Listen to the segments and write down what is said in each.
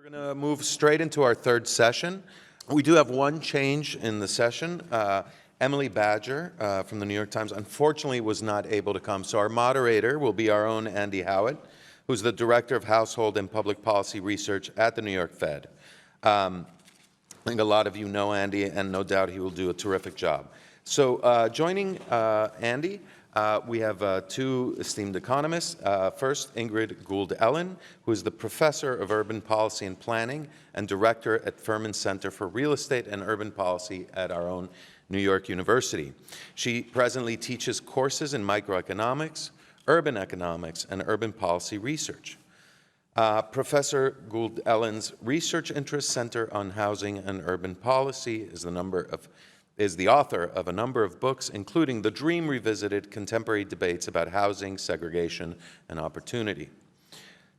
We're going to move straight into our third session. We do have one change in the session. Emily Badger from the New York Times unfortunately was not able to come, so our moderator will be our own Andy Howitt, who's the Director of Household and Public Policy Research at the New York Fed. I think a lot of you know Andy, and no doubt he will do a terrific job. So joining Andy, we have two esteemed economists. First, Ingrid Gould, who is the Professor of Urban Policy and Planning and Director at Furman Center for Real Estate and Urban Policy at our own New York University. She presently teaches courses in microeconomics, urban economics, and urban policy research. Professor Gould-Ellen's research interests center on housing and urban policy, is the author of a number of books, including The Dream Revisited: Contemporary Debates About Housing, Segregation, and Opportunity.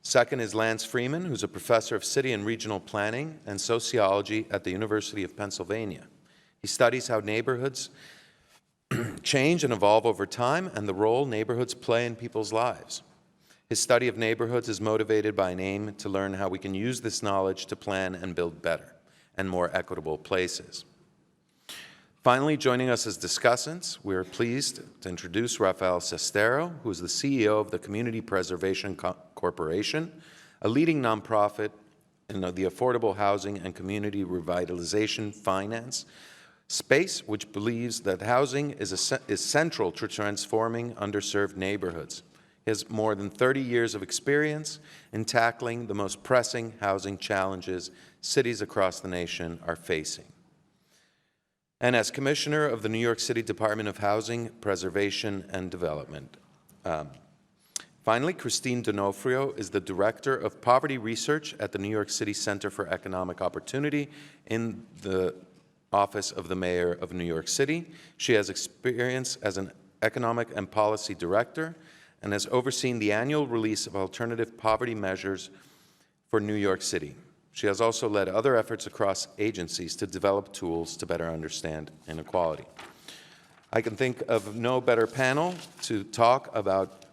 Second is Lance Freeman, who's a professor of city and regional planning and sociology at the University of Pennsylvania. He studies how neighborhoods change and evolve over time and the role neighborhoods play in people's lives. His study of neighborhoods is motivated by an aim to learn how we can use this knowledge to plan and build better and more equitable places. Finally, joining us as discussants, we are pleased to introduce Rafael Cestero, who is the CEO of the Community Preservation Corporation, a leading nonprofit in the affordable housing and community revitalization finance space, which believes that housing is central to transforming underserved neighborhoods. He has more than 30 years of experience in tackling the most pressing housing challenges cities across the nation are facing. And as Commissioner of the New York City Department of Housing, Preservation, and Development. Finally, Christine D'Onofrio is the Director of Poverty Research at the New York City Center for Economic Opportunity in the Office of the Mayor of New York City. She has experience as an economic and policy director and has overseen the annual release of alternative poverty measures for New York City. She has also led other efforts across agencies to develop tools to better understand inequality. I can think of no better panel to talk about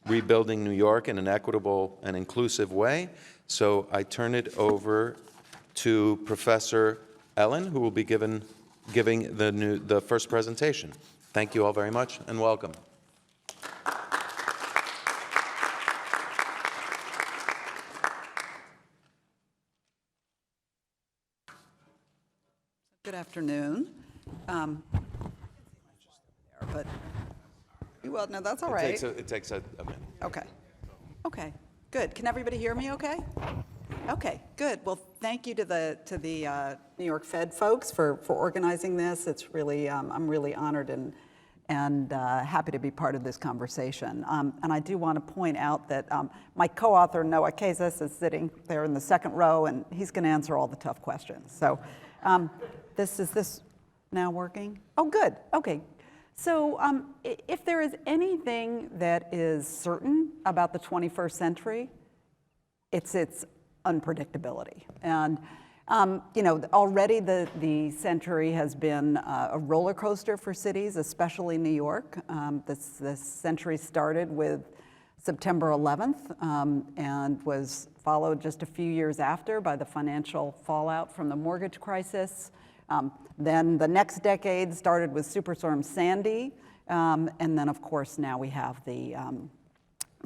rebuilding New York in an equitable and inclusive way, so I turn it over to Professor Ellen, who will be giving the first presentation. Thank you all very much, and welcome. Good afternoon. But well, no, that's all right. It takes a minute. Okay. Okay. Good. Can everybody hear me? Okay. Okay. Good. Well, thank you to the New York Fed folks for organizing this. It's really I'm really honored and happy to be part of this conversation. And I do want to point out that my co-author Noah Casas is sitting there in the second row, and he's going to answer all the tough questions. So. Is this now working? Oh, good. Okay. So if there is anything that is certain about the 21st century, it's its unpredictability. And already the century has been a roller coaster for cities, especially New York. This century started with September 11th and was followed just a few years after by the financial fallout from the mortgage crisis. Then the next decade started with Superstorm Sandy, and then of course now we have the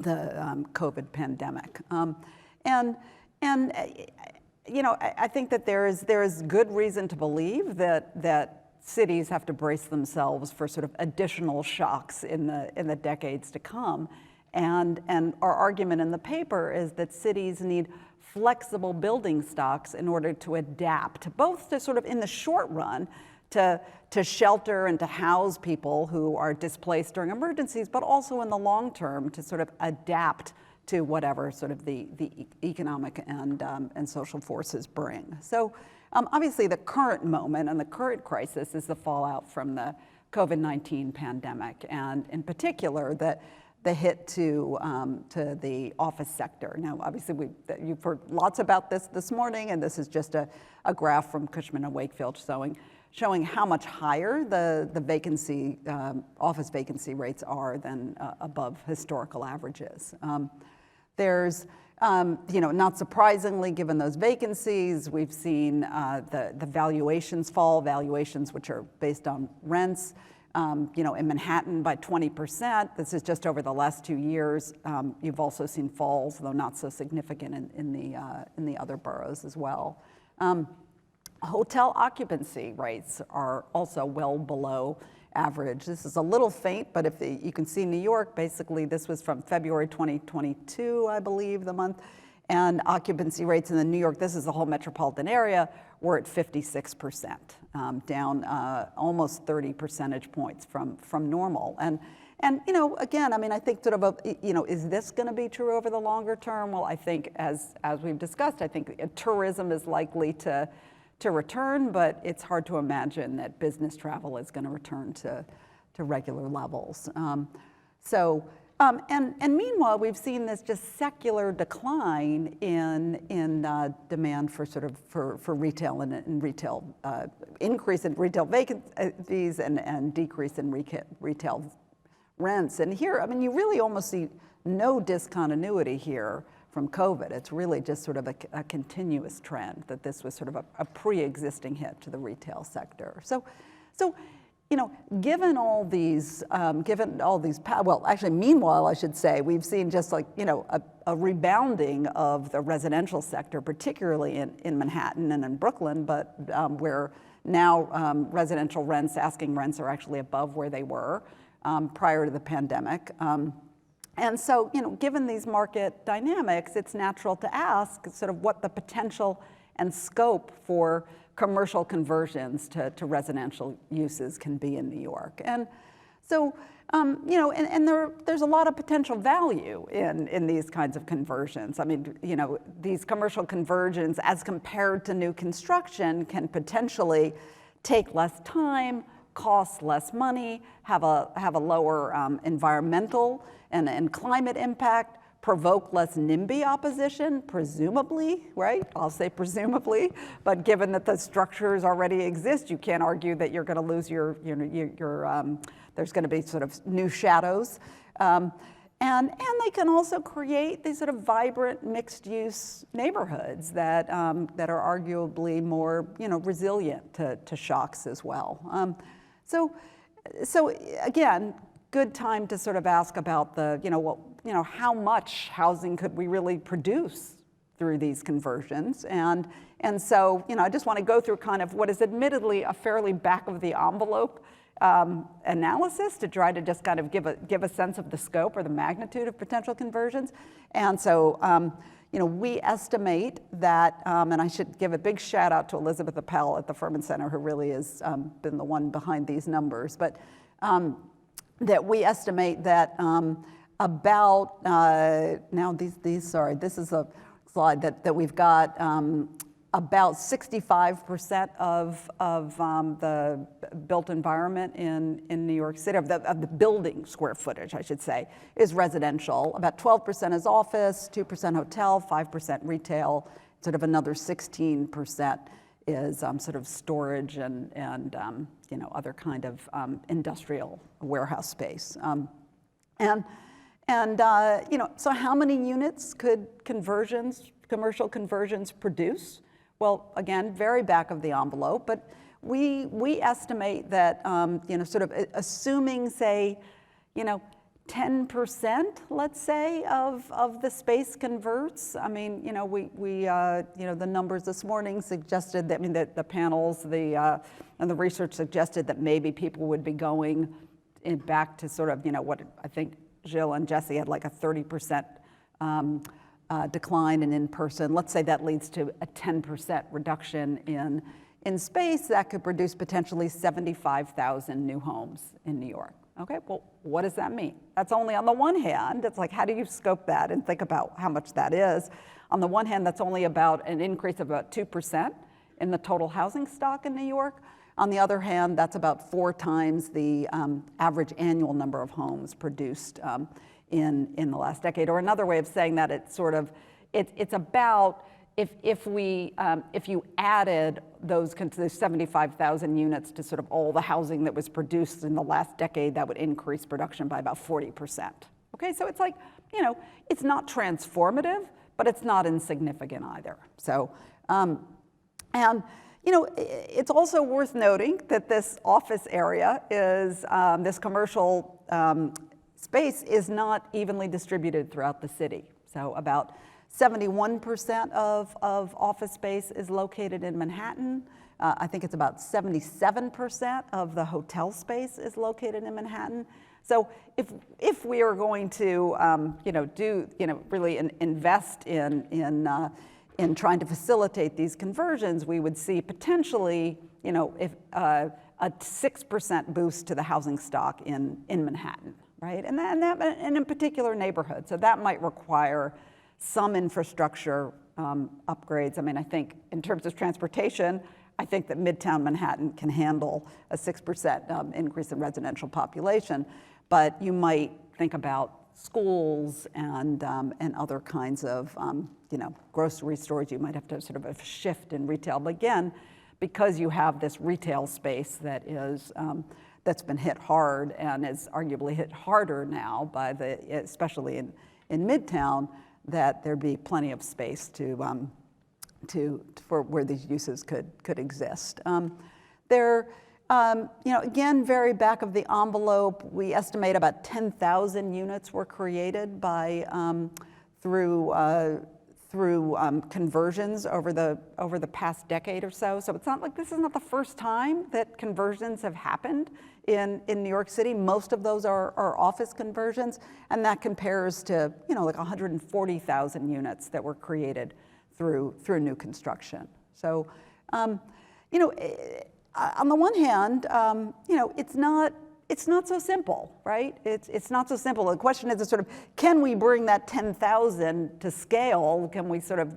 COVID pandemic. I think that there is good reason to believe that cities have to brace themselves for sort of additional shocks in the decades to come. And our argument in the paper is that cities need flexible building stocks in order to adapt, both to sort of in the short run to shelter and to house people who are displaced during emergencies, but also in the long term to sort of adapt to whatever sort of the economic and social forces bring. So obviously the current moment and the current crisis is the fallout from the COVID-19 pandemic, and in particular the hit to the office sector. Now, obviously, you've heard lots about this morning, and this is just a graph from Cushman & Wakefield showing how much higher the vacancy, office vacancy rates are than above historical averages. There's Not surprisingly, given those vacancies, we've seen the valuations fall, valuations which are based on rents, in Manhattan by 20%. This is just over the last 2 years. You've also seen falls, though not so significant in the other boroughs as well. Hotel occupancy rates are also well below average. This is a little faint, but if you can see New York, basically this was from February 2022, I believe, the month, and occupancy rates in the New York, this is the whole metropolitan area, were at 56%, down almost 30 percentage points from normal. And again, I mean, I think sort of is this going to be true over the longer term? Well, I think as we've discussed, I think tourism is likely to return, but it's hard to imagine that business travel is going to return to regular levels. And meanwhile, we've seen this just secular decline in demand for retail and retail increase in retail vacancies and decrease in retail rents. And here, I mean, you really almost see no discontinuity here from COVID. It's really just sort of a continuous trend that this was sort of a pre-existing hit to the retail sector. So given all these, well, actually, meanwhile, I should say, we've seen just like, a rebounding of the residential sector, particularly in Manhattan and in Brooklyn, but where now residential rents, asking rents are actually above where they were prior to the pandemic. And so, given these market dynamics, it's natural to ask sort of what the potential and scope for commercial conversions to residential uses can be in New York. And so, there's a lot of potential value in these kinds of conversions. I mean, these commercial conversions as compared to new construction can potentially take less time, cost less money, have a lower environmental and climate impact, provoke less NIMBY opposition, presumably, right? I'll say presumably, but given that the structures already exist, you can't argue that you're going to lose your there's going to be sort of new shadows. And they can also create these sort of vibrant mixed-use neighborhoods that are arguably more, resilient to shocks as well. So again, good time to sort of ask about how much housing could we really produce through these conversions? And so, I just want to go through kind of what is admittedly a fairly back of the envelope analysis to try to just kind of give a sense of the scope or the magnitude of potential conversions. And so, we estimate that, and I should give a big shout out to Elizabeth Appel at the Furman Center, who really has been the one behind these numbers, but that we estimate that about, this is a slide that we've got, about 65% of the built environment in New York City, of the building square footage, I should say, is residential. About 12% is office, 2% hotel, 5% retail, sort of another 16% is sort of storage and other kind of industrial warehouse space. So how many units could commercial conversions produce? Well, again, very back of the envelope, but we estimate that, sort of assuming, say, 10%, let's say, of the space converts. I mean, the numbers this morning suggested that, the panels, and the research suggested that maybe people would be going back to sort of, what I think Jill and Jesse had like a 30% decline in person. Let's say that leads to a 10% reduction in space. That could produce potentially 75,000 new homes in New York. Okay, well, what does that mean? That's only on the one hand. It's like, how do you scope that and think about how much that is? On the one hand, that's only about an increase of about 2% in the total housing stock in New York. On the other hand, that's about 4 times the average annual number of homes produced in the last decade. Or another way of saying that, it's about, if you added those 75,000 units to sort of all the housing that was produced in the last decade, that would increase production by about 40%. Okay, so it's like, it's not transformative, but it's not insignificant either. So, and you know, it's also worth noting that this office area is, this commercial space is not evenly distributed throughout the city. So about 71% of office space is located in Manhattan. I think it's about 77% of the hotel space is located in Manhattan. So if we are going to, really invest in trying to facilitate these conversions, we would see potentially, if a 6% boost to the housing stock in Manhattan, right? And in particular neighborhoods. So that might require some infrastructure upgrades. I mean, I think in terms of transportation, I think that Midtown Manhattan can handle a 6% increase in residential population, but you might think about schools and other kinds of grocery stores. You might have to sort of a shift in retail. But again, because you have this retail space that is that's been hit hard and is arguably hit harder now by especially in Midtown, that there'd be plenty of space for where these uses could exist. Again, very back of the envelope, we estimate about 10,000 units were created through conversions over the past decade or so. So it's not like this is not the first time that conversions have happened in New York City. Most of those are office conversions, and that compares to like 140,000 units that were created through new construction. So, on the one hand, it's not so simple, right? It's not so simple. The question is sort of, can we bring that 10,000 to scale? Can we sort of,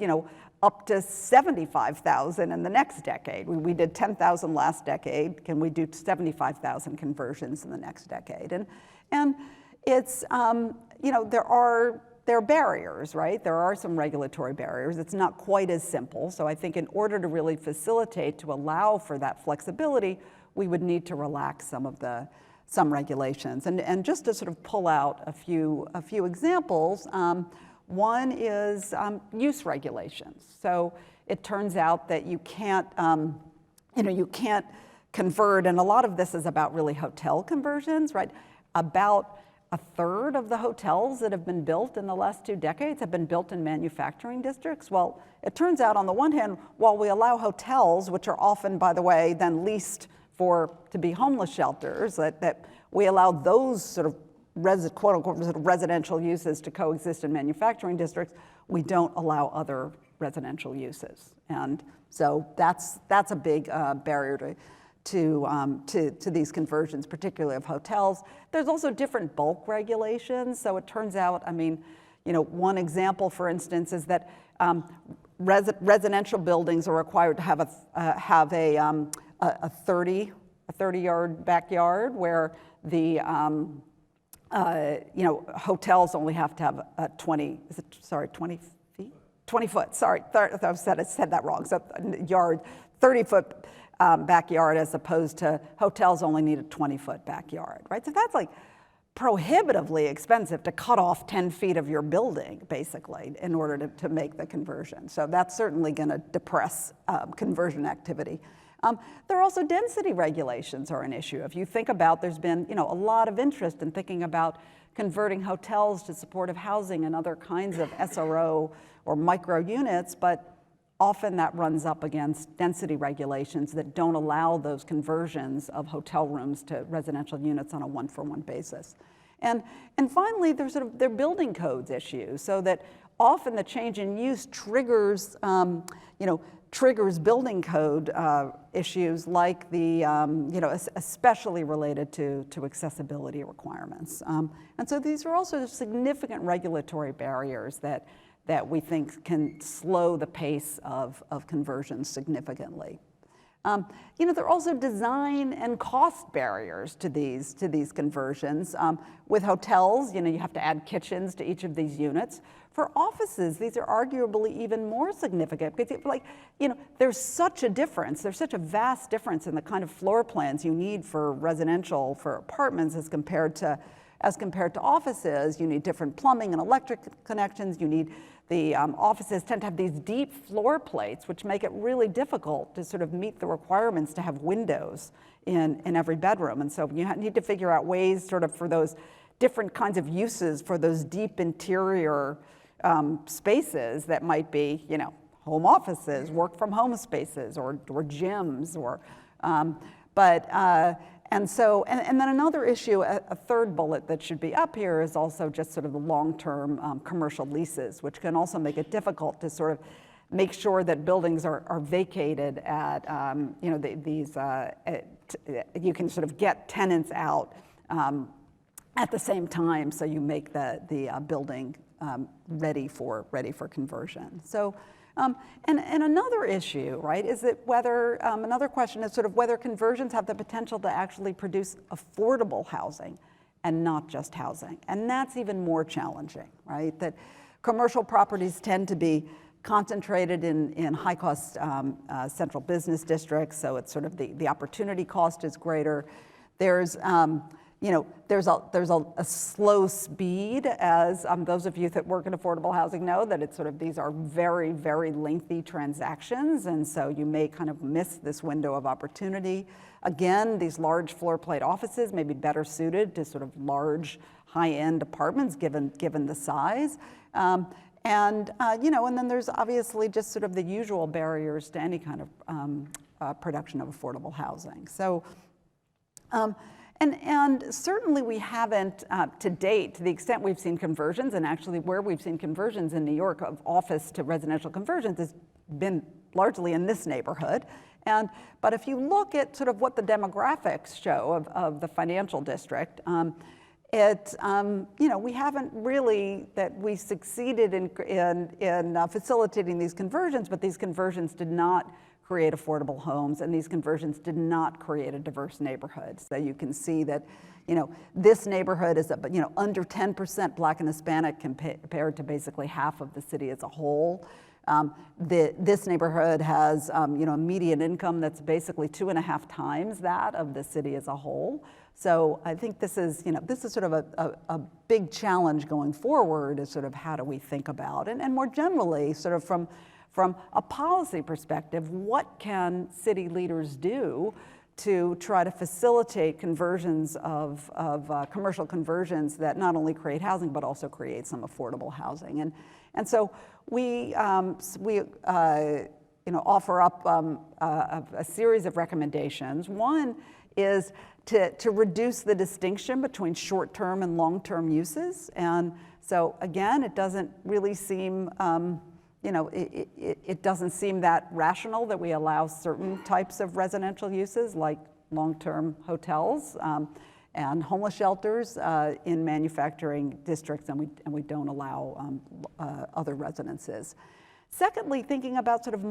up to 75,000 in the next decade? We did 10,000 last decade. Can we do 75,000 conversions in the next decade? And it's, there are barriers, right? There are some regulatory barriers. It's not quite as simple. So I think in order to really facilitate, to allow for that flexibility, we would need to relax some regulations. And just to sort of pull out a few examples, one is use regulations. So it turns out that you can't convert, and a lot of this is about really hotel conversions, right? About a third of the hotels that have been built in the last 2 decades have been built in manufacturing districts. Well, it turns out on the one hand, while we allow hotels, which are often, by the way, then leased to be homeless shelters, that we allow those sort of quote unquote sort of residential uses to coexist in manufacturing districts, we don't allow other residential uses. And so that's a big barrier to these conversions, particularly of hotels. There's also different bulk regulations. So it turns out, one example, for instance, is that residential buildings are required to have a 30-yard backyard, where the hotels only have to have 20 feet? 20 foot, sorry, I said that wrong. So yard, 30-foot backyard, as opposed to hotels only need a 20-foot backyard, right? So that's like prohibitively expensive to cut off 10 feet of your building, basically, in order to make the conversion. So that's certainly going to depress conversion activity. There are also density regulations are an issue. If you think about, there's been a lot of interest in thinking about converting hotels to supportive housing and other kinds of SRO or micro units, but often that runs up against density regulations that don't allow those conversions of hotel rooms to residential units on a one-for-one basis. And finally, there are building codes issues, so that often the change in use triggers building code issues, like especially related to accessibility requirements. And so these are also significant regulatory barriers that we think can slow the pace of conversions significantly. There are also design and cost barriers to these conversions. With hotels, you have to add kitchens to each of these units. For offices, these are arguably even more significant, because there's such a difference. There's such a vast difference in the kind of floor plans you need for residential, for apartments, as compared to offices. You need different plumbing and electric connections. You need offices tend to have these deep floor plates, which make it really difficult to sort of meet the requirements to have windows in every bedroom. And so you need to figure out ways sort of for those different kinds of uses for those deep interior spaces that might be, home offices, work from home spaces, or gyms, or, and then another issue, a third bullet that should be up here is also just sort of the long-term commercial leases, which can also make it difficult to sort of make sure that buildings are vacated at, you can sort of get tenants out at the same time, so you make the building ready for conversion. So, and another issue, right, is that whether, another question is sort of whether conversions have the potential to actually produce affordable housing and not just housing. And that's even more challenging, right? That commercial properties tend to be concentrated in high-cost central business districts, so it's sort of the opportunity cost is greater. There's there's a slow speed, as those of you that work in affordable housing know, that it's sort of, these are very, very lengthy transactions, and so you may kind of miss this window of opportunity. Again, these large floor plate offices may be better suited to sort of large, high-end apartments, given the size. And then there's obviously just sort of the usual barriers to any kind of production of affordable housing. So, and certainly we haven't, to date, to the extent we've seen conversions, and actually where we've seen conversions in New York of office to residential conversions has been largely in this neighborhood. But if you look at sort of what the demographics show of the financial district, we haven't really, that we succeeded in facilitating these conversions, but these conversions did not create affordable homes, and these conversions did not create a diverse neighborhood. So you can see that, this neighborhood is under 10% Black and Hispanic compared to basically half of the city as a whole. This neighborhood has, a median income that's basically 2.5 times that of the city as a whole. So I think this is sort of a big challenge going forward, is sort of how do we think about it, and more generally, sort of from a policy perspective, what can city leaders do to try to facilitate conversions of commercial conversions that not only create housing but also create some affordable housing, and so we offer up a series of recommendations. One is to reduce the distinction between short-term and long-term uses, and so again, it doesn't really seem it doesn't seem that rational that we allow certain types of residential uses like long-term hotels and homeless shelters in manufacturing districts, and we don't allow other residences. Secondly, thinking about sort of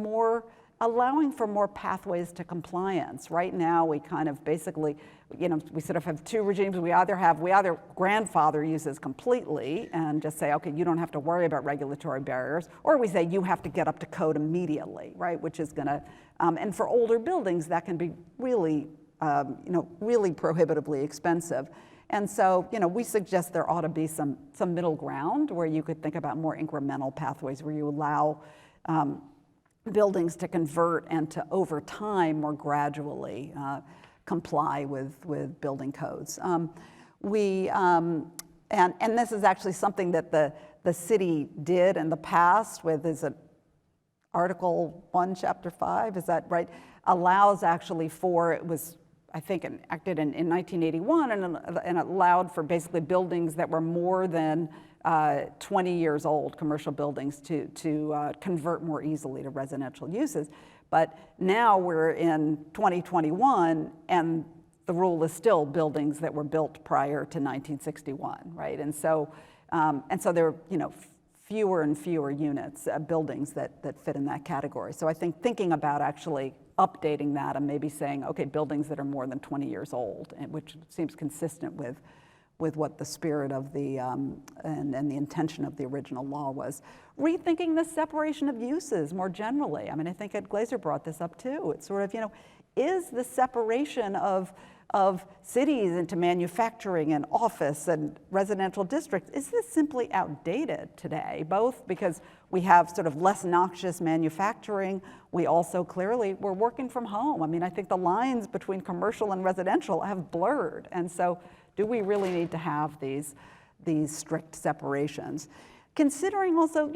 allowing for more pathways to compliance. Right now, we kind of basically, we sort of have two regimes. We either grandfather uses completely and just say, okay, you don't have to worry about regulatory barriers, or we say you have to get up to code immediately, right? Which is gonna, and for older buildings, that can be really, really prohibitively expensive. And so, we suggest there ought to be some middle ground where you could think about more incremental pathways where you allow buildings to convert and to, over time, more gradually comply with building codes. And this is actually something that the city did in the past with, is it Article 1, Chapter 5, is that right? Allows actually for, it was, I think, enacted in 1981, and it allowed for basically buildings that were more than 20 years old, commercial buildings, to convert more easily to residential uses. But now we're in 2021, and the rule is still buildings that were built prior to 1961, right? And so there are, fewer and fewer units, buildings that fit in that category. So I think thinking about actually updating that and maybe saying, okay, buildings that are more than 20 years old, which seems consistent with what the spirit of the, and the intention of the original law was. Rethinking the separation of uses more generally. I mean, I think Ed Glazer brought this up too. It's sort of, is the separation of of cities into manufacturing and office and residential districts, is this simply outdated today? Both because we have sort of less noxious manufacturing, we also clearly, we're working from home. I mean, I think the lines between commercial and residential have blurred. And so do we really need to have these strict separations? Considering also,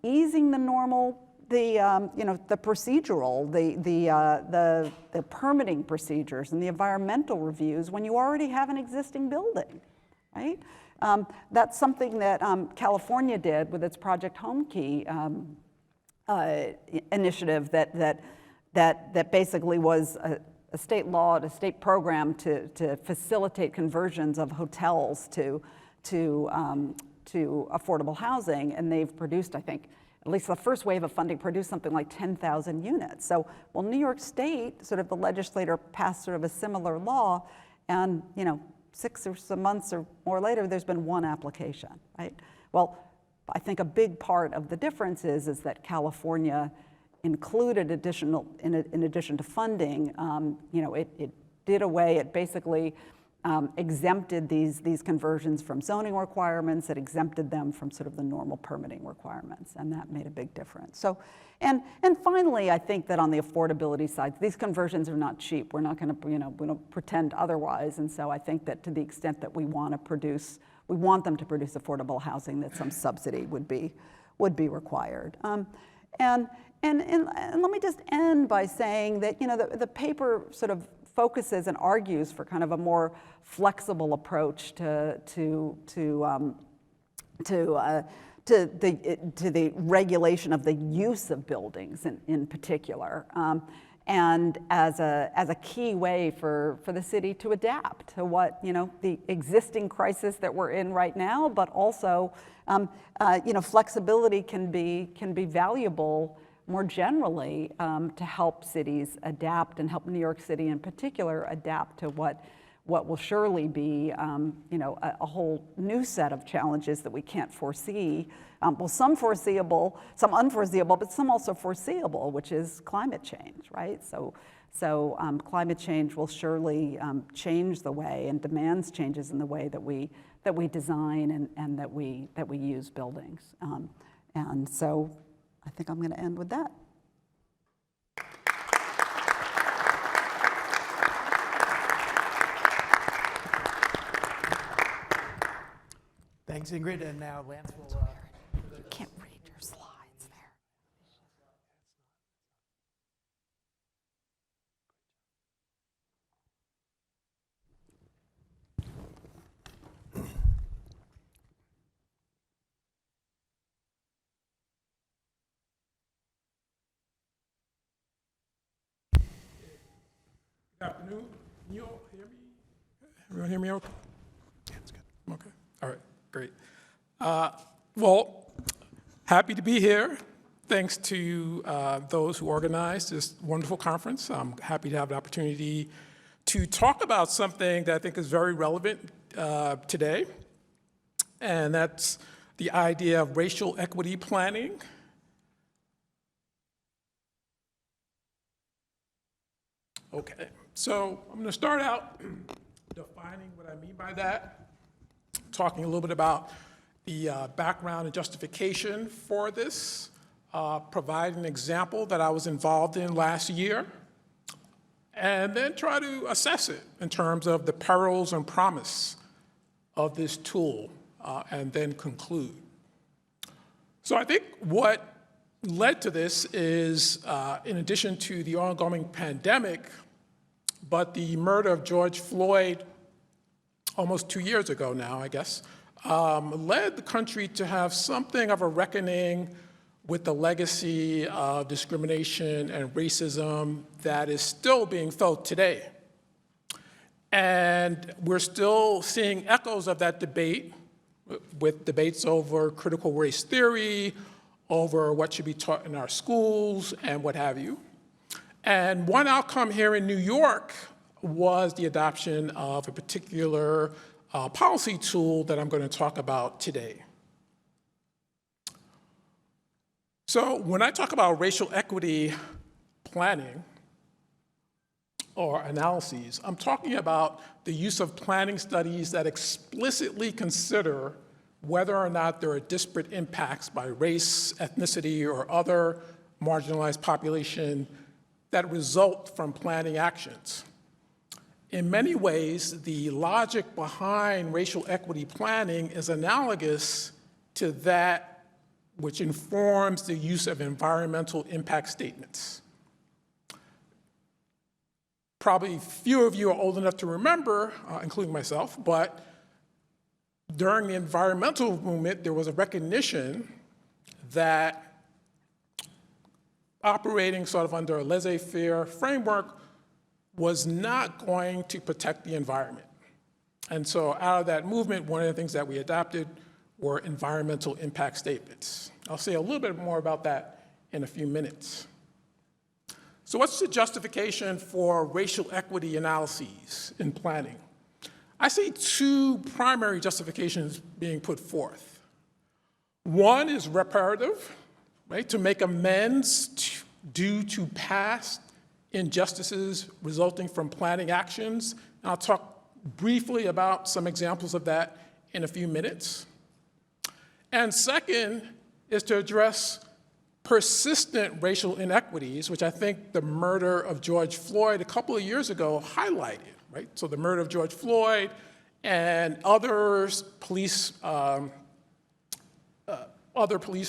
easing the normal, the procedural, the permitting procedures and the environmental reviews when you already have an existing building, right? That's something that California did with its Project Home Key initiative that basically was a state law, a state program to facilitate conversions of hotels to affordable housing, and they've produced, I think, at least the first wave of funding produced something like 10,000 units. So, well, New York State, sort of the legislator passed sort of a similar law, and 6 or some months or more later, there's been one application, right? Well, I think a big part of the difference is that California included in addition to funding, it did away, it basically exempted these conversions from zoning requirements. It exempted them from sort of the normal permitting requirements, and that made a big difference. So, and finally, I think that on the affordability side, these conversions are not cheap. We're not going to, we don't pretend otherwise. And so I think that to the extent that we want them to produce affordable housing, that some subsidy would be required. And let me just end by saying that the paper sort of focuses and argues for kind of a more flexible approach to the regulation of the use of buildings in particular, and as a key way for the city to adapt to what the existing crisis that we're in right now, but also flexibility can be valuable more generally to help cities adapt and help New York City in particular adapt to what will surely be a whole new set of challenges that we can't foresee. Well, some foreseeable, some unforeseeable, but some also foreseeable, which is climate change, right? So climate change will surely change the way and demands changes in the way that we design and that we use buildings. And so I think I'm going to end with that. Thanks, Ingrid. And now Lance will. You can't read your slides there. Good afternoon. Can you all hear me? Everyone hear me okay? Yeah, it's good. Okay. All right. Great. Well, happy to be here. Thanks to those who organized this wonderful conference. I'm happy to have the opportunity to talk about something that I think is very relevant today, and that's the idea of racial equity planning. Okay, so I'm going to start out defining what I mean by that, talking a little bit about the background and justification for this, provide an example that I was involved in last year, and then try to assess it in terms of the perils and promise of this tool, and then conclude. So I think what led to this is, in addition to the ongoing pandemic, but the murder of George Floyd almost 2 years ago now, I guess, led the country to have something of a reckoning with the legacy of discrimination and racism that is still being felt today. And we're still seeing echoes of that debate with debates over critical race theory, over what should be taught in our schools, and what have you. And one outcome here in New York was the adoption of a particular policy tool that I'm going to talk about today. So when I talk about racial equity planning, or analyses. I'm talking about the use of planning studies that explicitly consider whether or not there are disparate impacts by race, ethnicity, or other marginalized population that result from planning actions. In many ways, the logic behind racial equity planning is analogous to that which informs the use of environmental impact statements. Probably few of you are old enough to remember, including myself, but during the environmental movement, there was a recognition that operating sort of under a laissez-faire framework was not going to protect the environment. And so out of that movement, one of the things that we adopted were environmental impact statements. I'll say a little bit more about that in a few minutes. So what's the justification for racial equity analyses in planning? I see two primary justifications being put forth. One is reparative, right, to make amends due to past injustices resulting from planning actions. And I'll talk briefly about some examples of that in a few minutes. And second is to address persistent racial inequities, which I think the murder of George Floyd a couple of years ago highlighted, right? So the murder of George Floyd and other police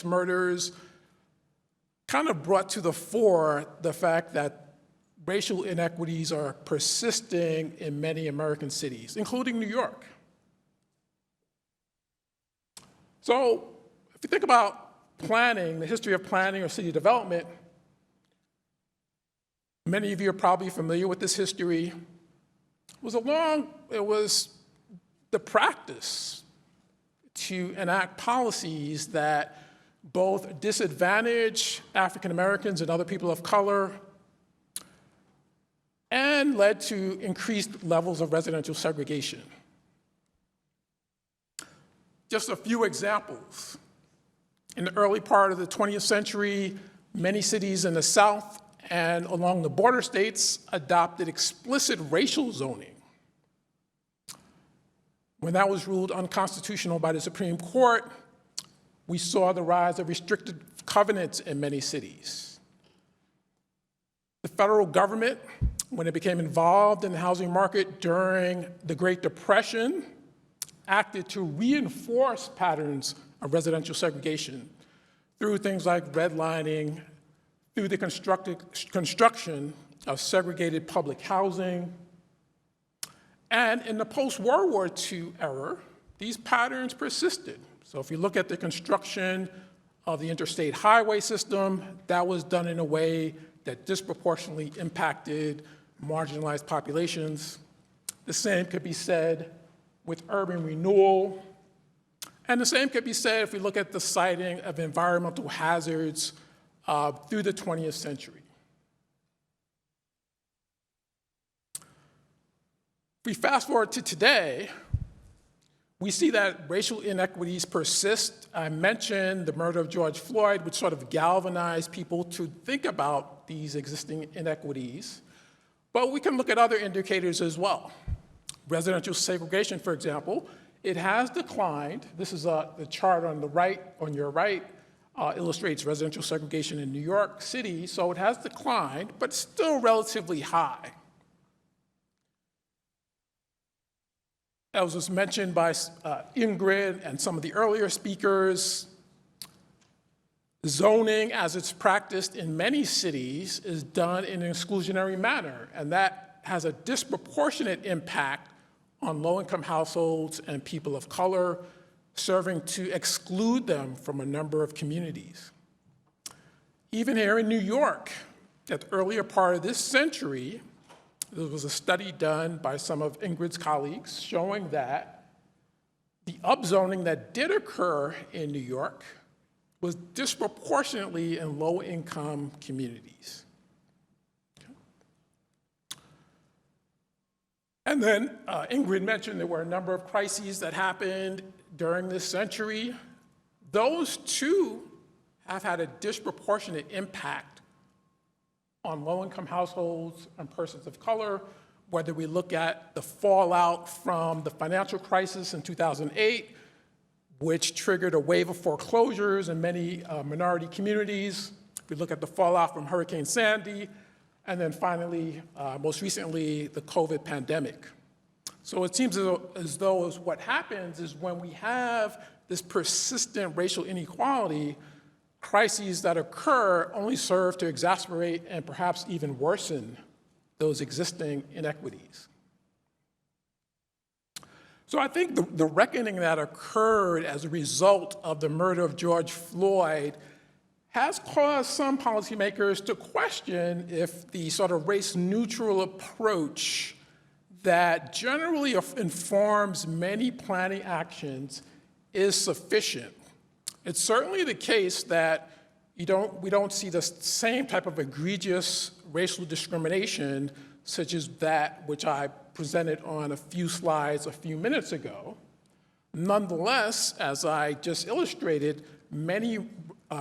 murders kind of brought to the fore the fact that racial inequities are persisting in many American cities, including New York. So if you think about planning, the history of planning or city development, many of you are probably familiar with this history. It was the practice to enact policies that both disadvantage African Americans and other people of color and led to increased levels of residential segregation. Just a few examples. In the early part of the 20th century, many cities in the South and along the border states adopted explicit racial zoning. When that was ruled unconstitutional by the Supreme Court, we saw the rise of restricted covenants in many cities. The federal government, when it became involved in the housing market during the Great Depression, acted to reinforce patterns of residential segregation through things like redlining, through the construction of segregated public housing. And in the post-World War II era, these patterns persisted. So if you look at the construction of the interstate highway system, that was done in a way that disproportionately impacted marginalized populations. The same could be said with urban renewal. And the same could be said if we look at the siting of environmental hazards through the 20th century. If we fast forward to today, we see that racial inequities persist. I mentioned the murder of George Floyd, which sort of galvanized people to think about these existing inequities. But we can look at other indicators as well. Residential segregation, for example, it has declined. This is the chart on the right, on your right, illustrates residential segregation in New York City. So it has declined, but still relatively high. As was mentioned by Ingrid and some of the earlier speakers, zoning as it's practiced in many cities is done in an exclusionary manner, and that has a disproportionate impact on low-income households and people of color, serving to exclude them from a number of communities. Even here in New York, at the earlier part of this century, there was a study done by some of Ingrid's colleagues showing that the upzoning that did occur in New York was disproportionately in low-income communities. And then Ingrid mentioned there were a number of crises that happened during this century. Those too have had a disproportionate impact on low-income households and persons of color, whether we look at the fallout from the financial crisis in 2008, which triggered a wave of foreclosures in many minority communities. We look at the fallout from Hurricane Sandy, and then finally, most recently, the COVID pandemic. So it seems as though what happens is when we have this persistent racial inequality, crises that occur only serve to exacerbate and perhaps even worsen those existing inequities. So I think the reckoning that occurred as a result of the murder of George Floyd has caused some policymakers to question if the sort of race-neutral approach that generally informs many planning actions is sufficient. It's certainly the case that we don't see the same type of egregious racial discrimination such as that which I presented on a few slides a few minutes ago. Nonetheless, as I just illustrated, many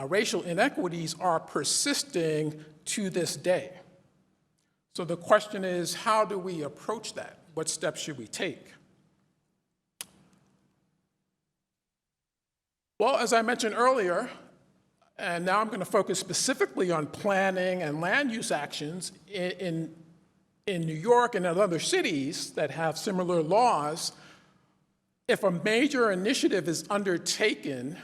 racial inequities are persisting to this day. So the question is, how do we approach that? What steps should we take? Well, as I mentioned earlier, and now I'm going to focus specifically on planning and land use actions in New York and in other cities that have similar laws. If a major initiative is undertaken,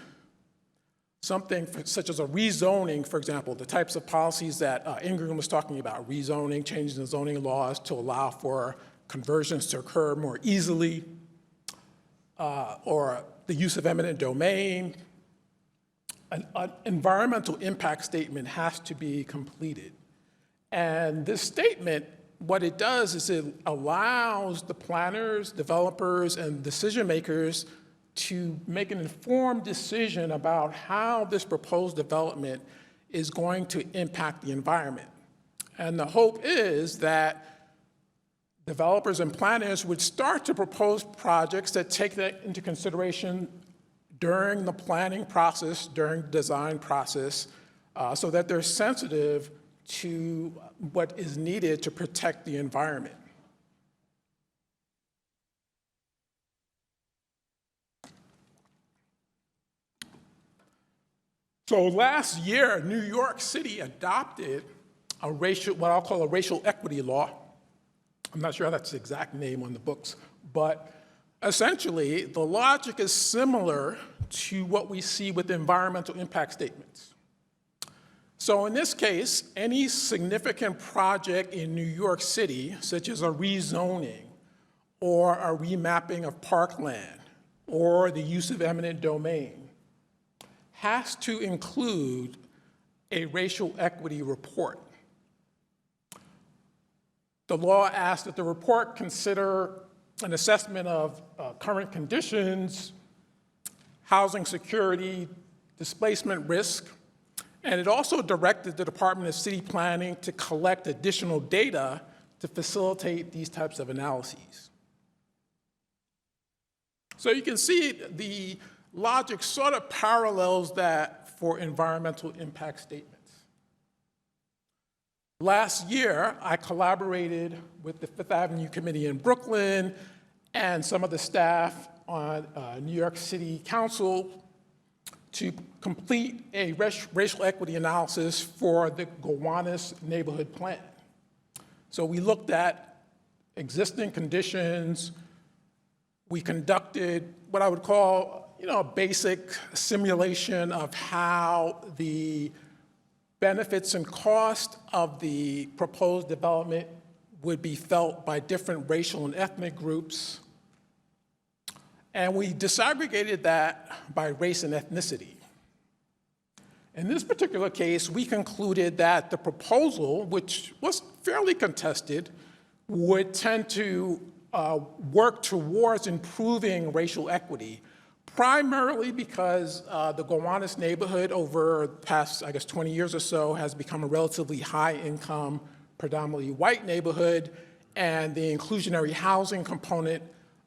something such as a rezoning, for example, the types of policies that Ingrid was talking about, rezoning, changing the zoning laws to allow for conversions to occur more easily, or the use of eminent domain, an environmental impact statement has to be completed. And this statement, what it does is it allows the planners, developers, and decision makers to make an informed decision about how this proposed development is going to impact the environment. And the hope is that developers and planners would start to propose projects that take that into consideration during the planning process, during the design process, so that they're sensitive to what is needed to protect the environment. So last year, New York City adopted what I'll call a racial equity law. I'm not sure that's the exact name on the books, but essentially, the logic is similar to what we see with environmental impact statements. So in this case, any significant project in New York City, such as a rezoning or a remapping of parkland or the use of eminent domain, has to include a racial equity report. The law asks that the report consider an assessment of current conditions, housing security, displacement risk, and it also directed the Department of City Planning to collect additional data to facilitate these types of analyses. So you can see the logic sort of parallels that for environmental impact statements. Last year, I collaborated with the Fifth Avenue Committee in Brooklyn and some of the staff on New York City Council to complete a racial equity analysis for the Gowanus neighborhood plan. So we looked at existing conditions. We conducted what I would call, a basic simulation of how the benefits and cost of the proposed development would be felt by different racial and ethnic groups. And we disaggregated that by race and ethnicity. In this particular case, we concluded that the proposal, which was fairly contested, would tend to work towards improving racial equity, primarily because the Gowanus neighborhood over the past, 20 years or so has become a relatively high-income, predominantly white neighborhood, and the inclusionary housing component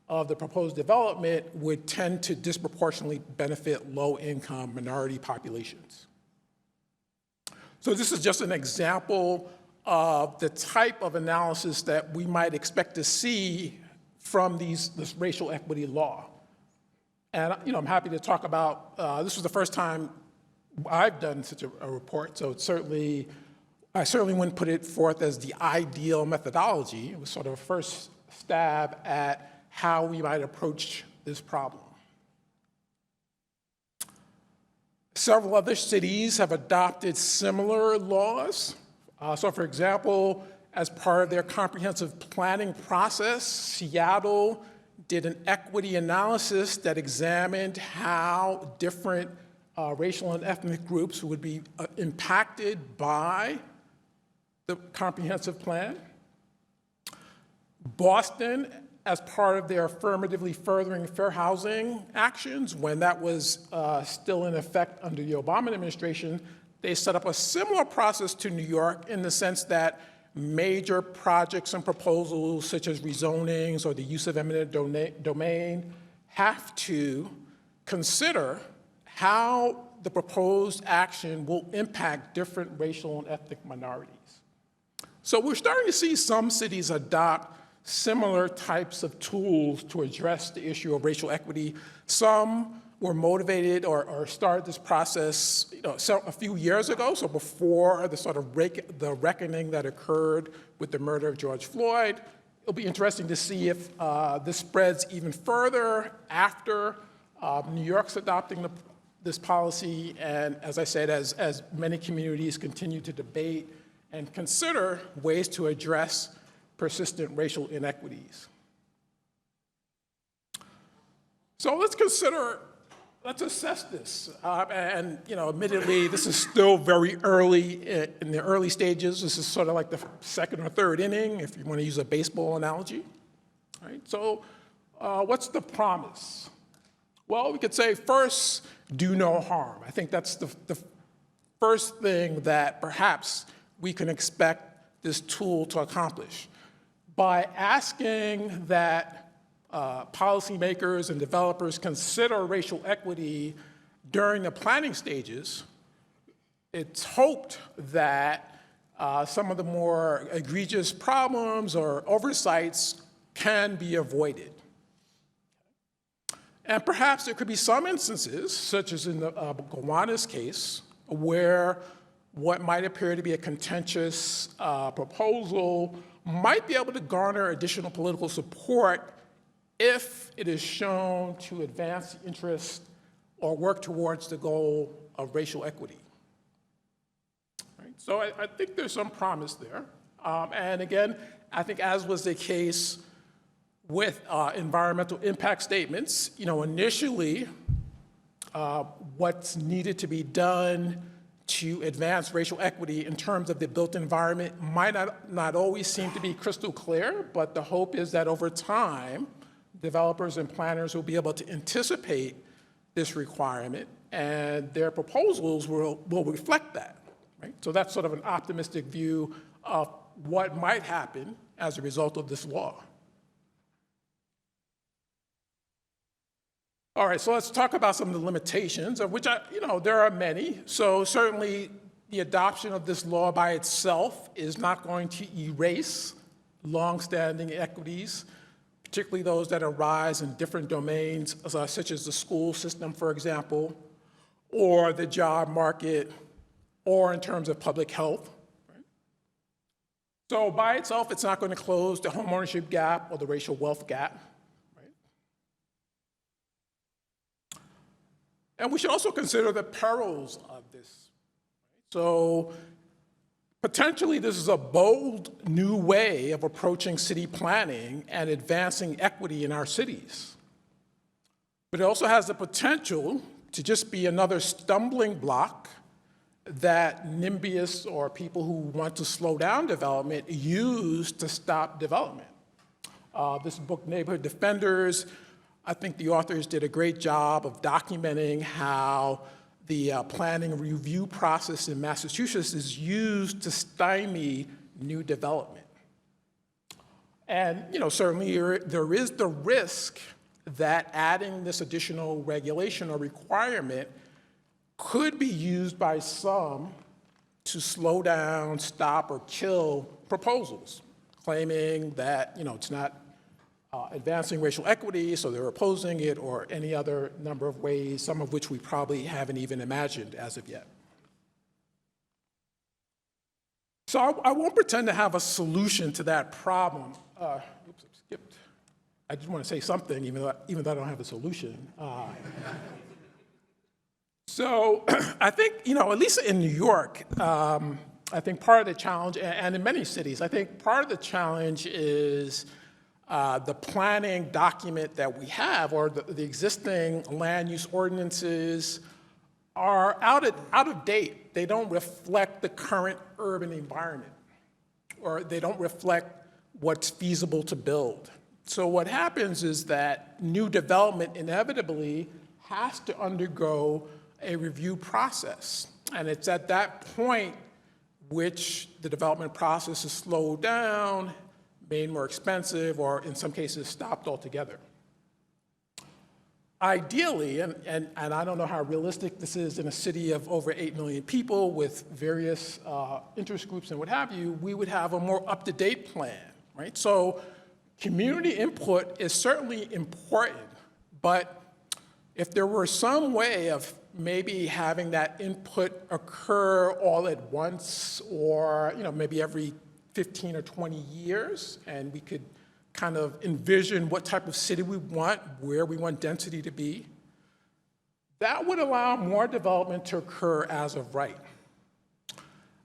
of the proposed development would tend to disproportionately benefit low-income minority populations. So this is just an example of the type of analysis that we might expect to see from this racial equity law. And I'm happy to talk about, this was the first time I've done such a report, so I certainly wouldn't put it forth as the ideal methodology. It was sort of a first stab at how we might approach this problem. Several other cities have adopted similar laws. So for example, as part of their comprehensive planning process, Seattle did an equity analysis that examined how different racial and ethnic groups would be impacted by the comprehensive plan. Boston, as part of their affirmatively furthering fair housing actions, when that was still in effect under the Obama administration, they set up a similar process to New York in the sense that major projects and proposals such as rezonings or the use of eminent domain have to consider how the proposed action will impact different racial and ethnic minorities. So we're starting to see some cities adopt similar types of tools to address the issue of racial equity. Some were motivated or started this process a few years ago, so before the sort of the reckoning that occurred with the murder of George Floyd. It'll be interesting to see if this spreads even further after New York's adopting this policy, and as I said, as many communities continue to debate and consider ways to address persistent racial inequities. So let's assess this. And admittedly, this is still very early in the early stages. This is sort of like the second or third inning, if you want to use a baseball analogy. All right, so what's the promise? Well, we could say first, do no harm. I think that's the first thing that perhaps we can expect this tool to accomplish. By asking that policymakers and developers consider racial equity during the planning stages, it's hoped that some of the more egregious problems or oversights can be avoided. And perhaps there could be some instances, such as in the Gowanus case, where what might appear to be a contentious proposal might be able to garner additional political support if it is shown to advance the interest or work towards the goal of racial equity. Right? So I think there's some promise there. And again, I think as was the case with environmental impact statements, initially what's needed to be done to advance racial equity in terms of the built environment might not always seem to be crystal clear, but the hope is that over time, developers and planners will be able to anticipate this requirement, and their proposals will reflect that. Right? So that's sort of an optimistic view of what might happen as a result of this law. All right, so let's talk about some of the limitations, of which there are many. So certainly the adoption of this law by itself is not going to erase longstanding equities, particularly those that arise in different domains, such as the school system, for example, or the job market, or in terms of public health. Right? So by itself, it's not going to close the homeownership gap or the racial wealth gap. And we should also consider the perils of this. So potentially this is a bold new way of approaching city planning and advancing equity in our cities. But it also has the potential to just be another stumbling block that NIMBYists or people who want to slow down development use to stop development. This book, Neighborhood Defenders, I think the authors did a great job of documenting how the planning review process in Massachusetts is used to stymie new development. And certainly there is the risk that adding this additional regulation or requirement could be used by some to slow down, stop, or kill proposals, claiming that it's not advancing racial equity, so they're opposing it, or any other number of ways, some of which we probably haven't even imagined as of yet. So I won't pretend to have a solution to that problem. Oops, I skipped. I just want to say something, even though I don't have a solution. So I think, at least in New York, I think part of the challenge, and in many cities, I think part of the challenge is the planning document that we have, or the existing land use ordinances, are out of date. They don't reflect the current urban environment, or they don't reflect what's feasible to build. So what happens is that new development inevitably has to undergo a review process. And it's at that point which the development process is slowed down, made more expensive, or in some cases stopped altogether. Ideally, and I don't know how realistic this is in a city of over 8 million people with various interest groups and what have you, we would have a more up-to-date plan, right? So community input is certainly important, but if there were some way of maybe having that input occur all at once, or maybe every 15 or 20 years, and we could kind of envision what type of city we want, where we want density to be, that would allow more development to occur as of right.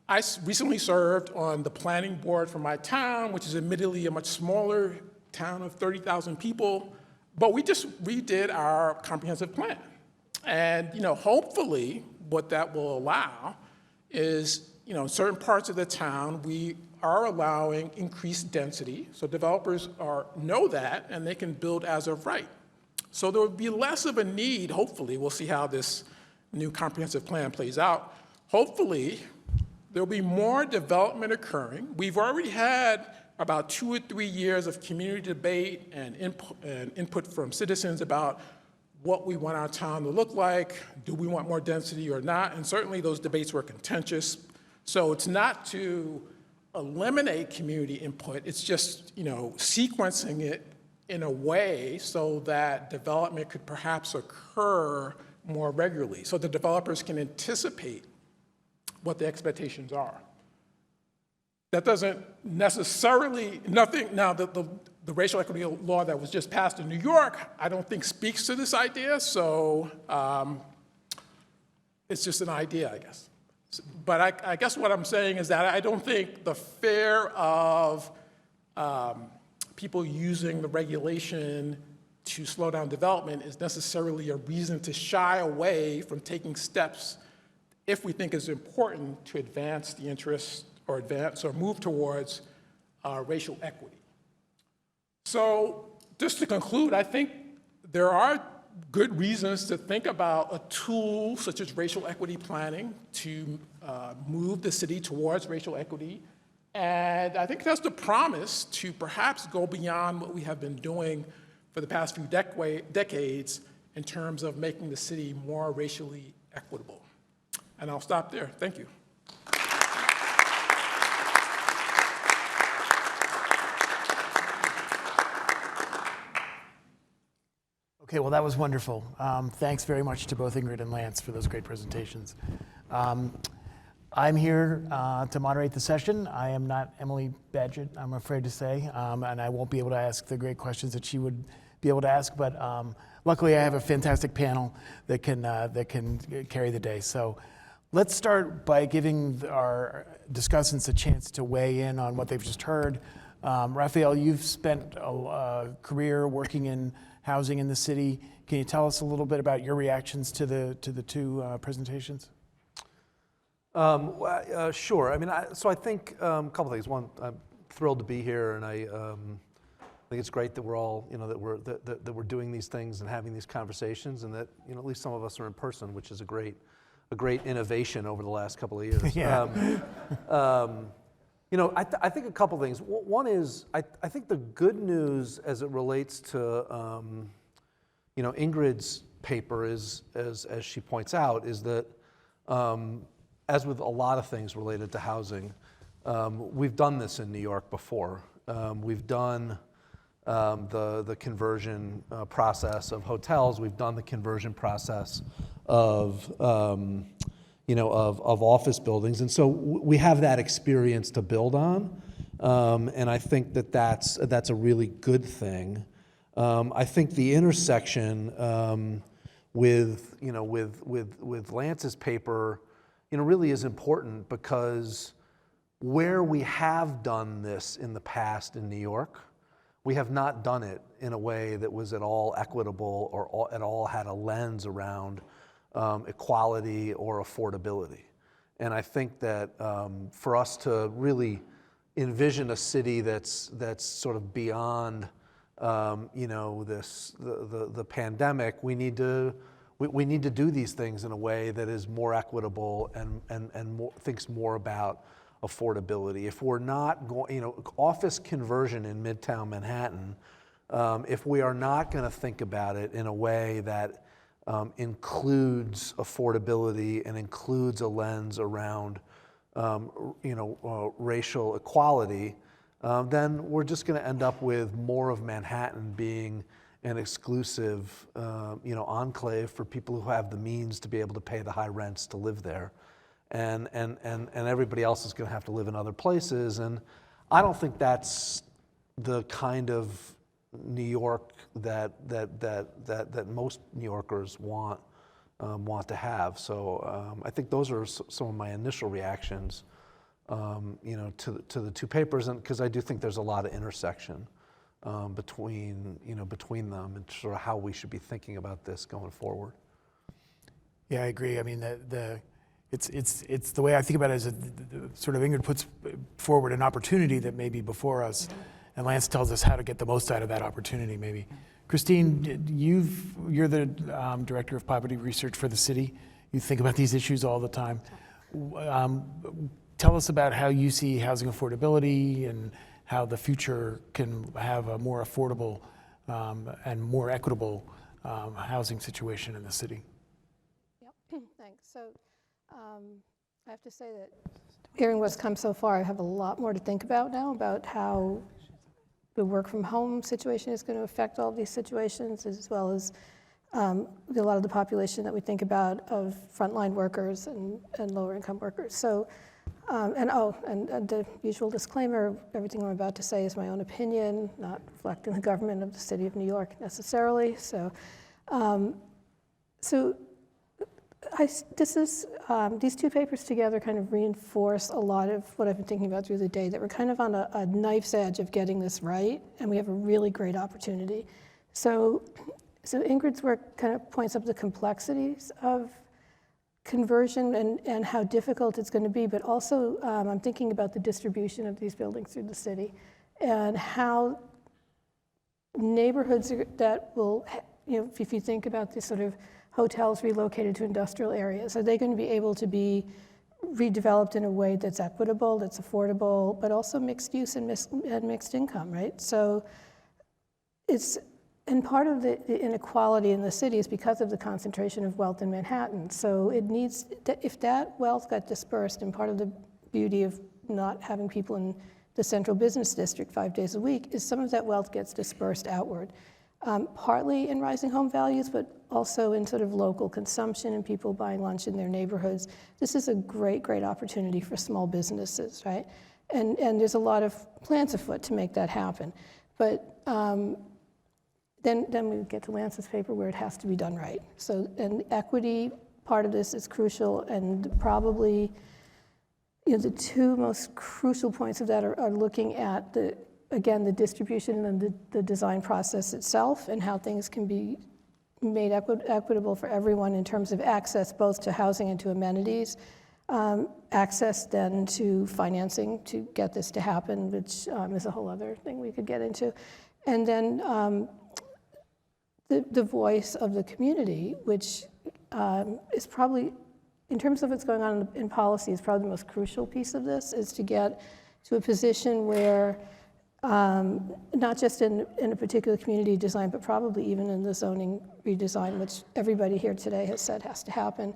I recently served on the planning board for my town, which is admittedly a much smaller town of 30,000 people, but we just redid our comprehensive plan. And hopefully what that will allow is, in certain parts of the town, we are allowing increased density, so developers know that, and they can build as of right. So there would be less of a need, hopefully, we'll see how this new comprehensive plan plays out. Hopefully, there'll be more development occurring. We've already had about 2 or 3 years of community debate and input from citizens about what we want our town to look like, do we want more density or not, and certainly those debates were contentious. So it's not to eliminate community input, it's just sequencing it in a way so that development could perhaps occur more regularly, so the developers can anticipate what the expectations are. That doesn't necessarily, now the racial equity law that was just passed in New York, I don't think speaks to this idea, so it's just an idea, I guess. But I guess what I'm saying is that I don't think the fear of people using the regulation to slow down development is necessarily a reason to shy away from taking steps if we think it's important to advance the interest or advance or move towards racial equity. So just to conclude, I think there are good reasons to think about a tool such as racial equity planning to move the city towards racial equity. And I think it has the promise to perhaps go beyond what we have been doing for the past few decades in terms of making the city more racially equitable. And I'll stop there. Thank you. Okay, well, that was wonderful. Thanks very much to both Ingrid and Lance for those great presentations. I'm here to moderate the session. I am not Emily Badgett, I'm afraid to say, and I won't be able to ask the great questions that she would be able to ask, but luckily I have a fantastic panel that can carry the day. So let's start by giving our discussants a chance to weigh in on what they've just heard. Rafael, you've spent a career working in housing in the city. Can you tell us a little bit about your reactions to the two presentations? Sure. I mean, so I think a couple things. One, I'm thrilled to be here, and I think it's great that we're all, that we're doing these things and having these conversations, and that at least some of us are in person, which is a great innovation over the last couple of years. Yeah. I think a couple things. One is I think the good news as it relates to Ingrid's paper is, as she points out, is that as with a lot of things related to housing, we've done this in New York before. We've done the conversion process of hotels. We've done the conversion process of of office buildings, and so we have that experience to build on. And I think that's a really good thing. I think the intersection with Lance's paper, really is important, because where we have done this in the past in New York, we have not done it in a way that was at all equitable or at all had a lens around equality or affordability. And I think that for us to really envision a city that's sort of beyond the pandemic, we need to do these things in a way that is more equitable and more, thinks more about affordability. If we're not going, office conversion in Midtown Manhattan, if we are not going to think about it in a way that includes affordability and includes a lens around racial equality, then we're just going to end up with more of Manhattan being an exclusive, enclave for people who have the means to be able to pay the high rents to live there, and everybody else is going to have to live in other places. And I don't think that's the kind of New York that most New Yorkers want to have. So I think those are some of my initial reactions, to the two papers, and because I do think there's a lot of intersection between them and sort of how we should be thinking about this going forward. Yeah, I agree. I mean, it's the way I think about it is sort of Ingrid puts forward an opportunity that may be before us, and Lance tells us how to get the most out of that opportunity, maybe. Christine, you're the director of poverty research for the city. You think about these issues all the time. Tell us about how you see housing affordability and how the future can have a more affordable and more equitable housing situation in the city. Yep, thanks. So I have to say that hearing what's come so far, I have a lot more to think about now about how the work from home situation is going to affect all these situations, as well as a lot of the population that we think about of frontline workers and lower income workers. So, and the usual disclaimer, everything I'm about to say is my own opinion, not reflecting the government of the city of New York necessarily. So, these two papers together kind of reinforce a lot of what I've been thinking about through the day, that we're kind of on a knife's edge of getting this right, and we have a really great opportunity. So Ingrid's work kind of points up the complexities of conversion and how difficult it's going to be, but also I'm thinking about the distribution of these buildings through the city and how neighborhoods that will, if you think about this sort of hotels relocated to industrial areas, are they going to be able to be redeveloped in a way that's equitable, that's affordable, but also mixed use and mixed income, right? So and part of the inequality in the city is because of the concentration of wealth in Manhattan. So it needs, if that wealth got dispersed, and part of the beauty of not having people in the central business district 5 days a week is some of that wealth gets dispersed outward. Partly in rising home values, but also in sort of local consumption and people buying lunch in their neighborhoods. This is a great, great opportunity for small businesses, right? And there's a lot of plans afoot to make that happen. But then we get to Lance's paper where it has to be done right. So, and equity, part of this is crucial, and probably the two most crucial points of that are looking at the distribution and the design process itself, and how things can be made equitable for everyone in terms of access both to housing and to amenities, access then to financing to get this to happen, which is a whole other thing we could get into. And then the voice of the community, which is probably, in terms of what's going on in policy, is probably the most crucial piece of this, is to get to a position where not just in a particular community design, but probably even in the zoning redesign, which everybody here today has said has to happen,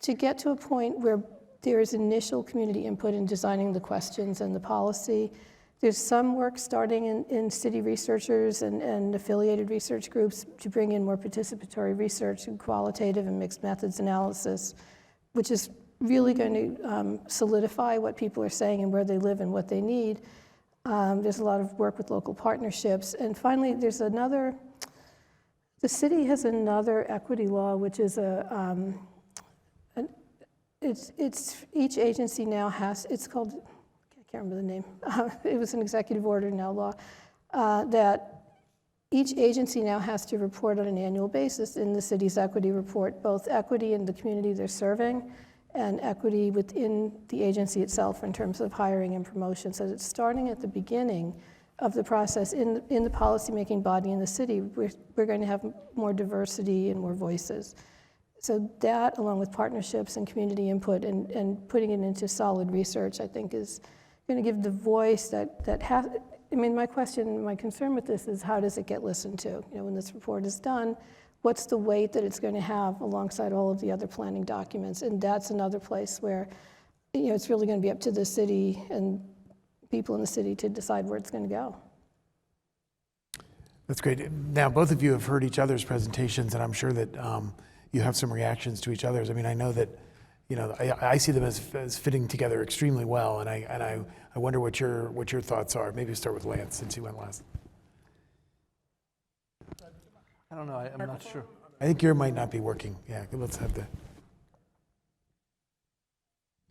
to get to a point where there is initial community input in designing the questions and the policy. There's some work starting in city researchers and affiliated research groups to bring in more participatory research and qualitative and mixed methods analysis, which is really going to solidify what people are saying and where they live and what they need. There's a lot of work with local partnerships. And finally, there's another, the city has another equity law, which is it's each agency now has, it's called, I can't remember the name. It was an executive order, now law, that each agency now has to report on an annual basis in the city's equity report, both equity in the community they're serving and equity within the agency itself in terms of hiring and promotion. So it's starting at the beginning of the process in the policymaking body in the city. We're going to have more diversity and more voices. So that, along with partnerships and community input and putting it into solid research, I think is going to give the voice that has, I mean, my concern with this is how does it get listened to? You know, when this report is done, what's the weight that it's going to have alongside all of the other planning documents? And that's another place where, you know, it's really going to be up to the city and people in the city to decide where it's going to go. That's great. Now, both of you have heard each other's presentations, and I'm sure that you have some reactions to each other's. I mean, I know that, you know, I see them as fitting together extremely well, and I wonder what your thoughts are. Maybe start with Lance, since you went last. I don't know, I'm not sure. I think yours might not be working. Yeah, let's have the.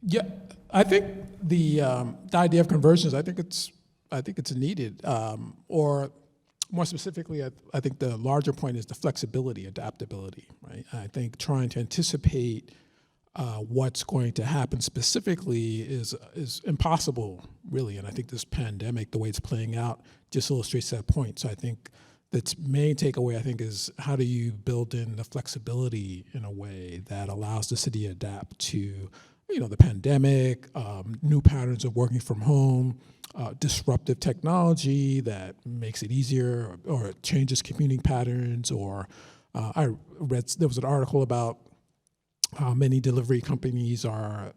Yeah, I think the idea of conversions, I think it's needed. Or more specifically, I think the larger point is the flexibility, adaptability, right? I think trying to anticipate what's going to happen specifically is impossible, really. And I think this pandemic, the way it's playing out, just illustrates that point. So I think the main takeaway, I think, is how do you build in the flexibility in a way that allows the city to adapt to, you know, the pandemic, new patterns of working from home, disruptive technology that makes it easier or changes commuting patterns. Or I read there was an article about how many delivery companies are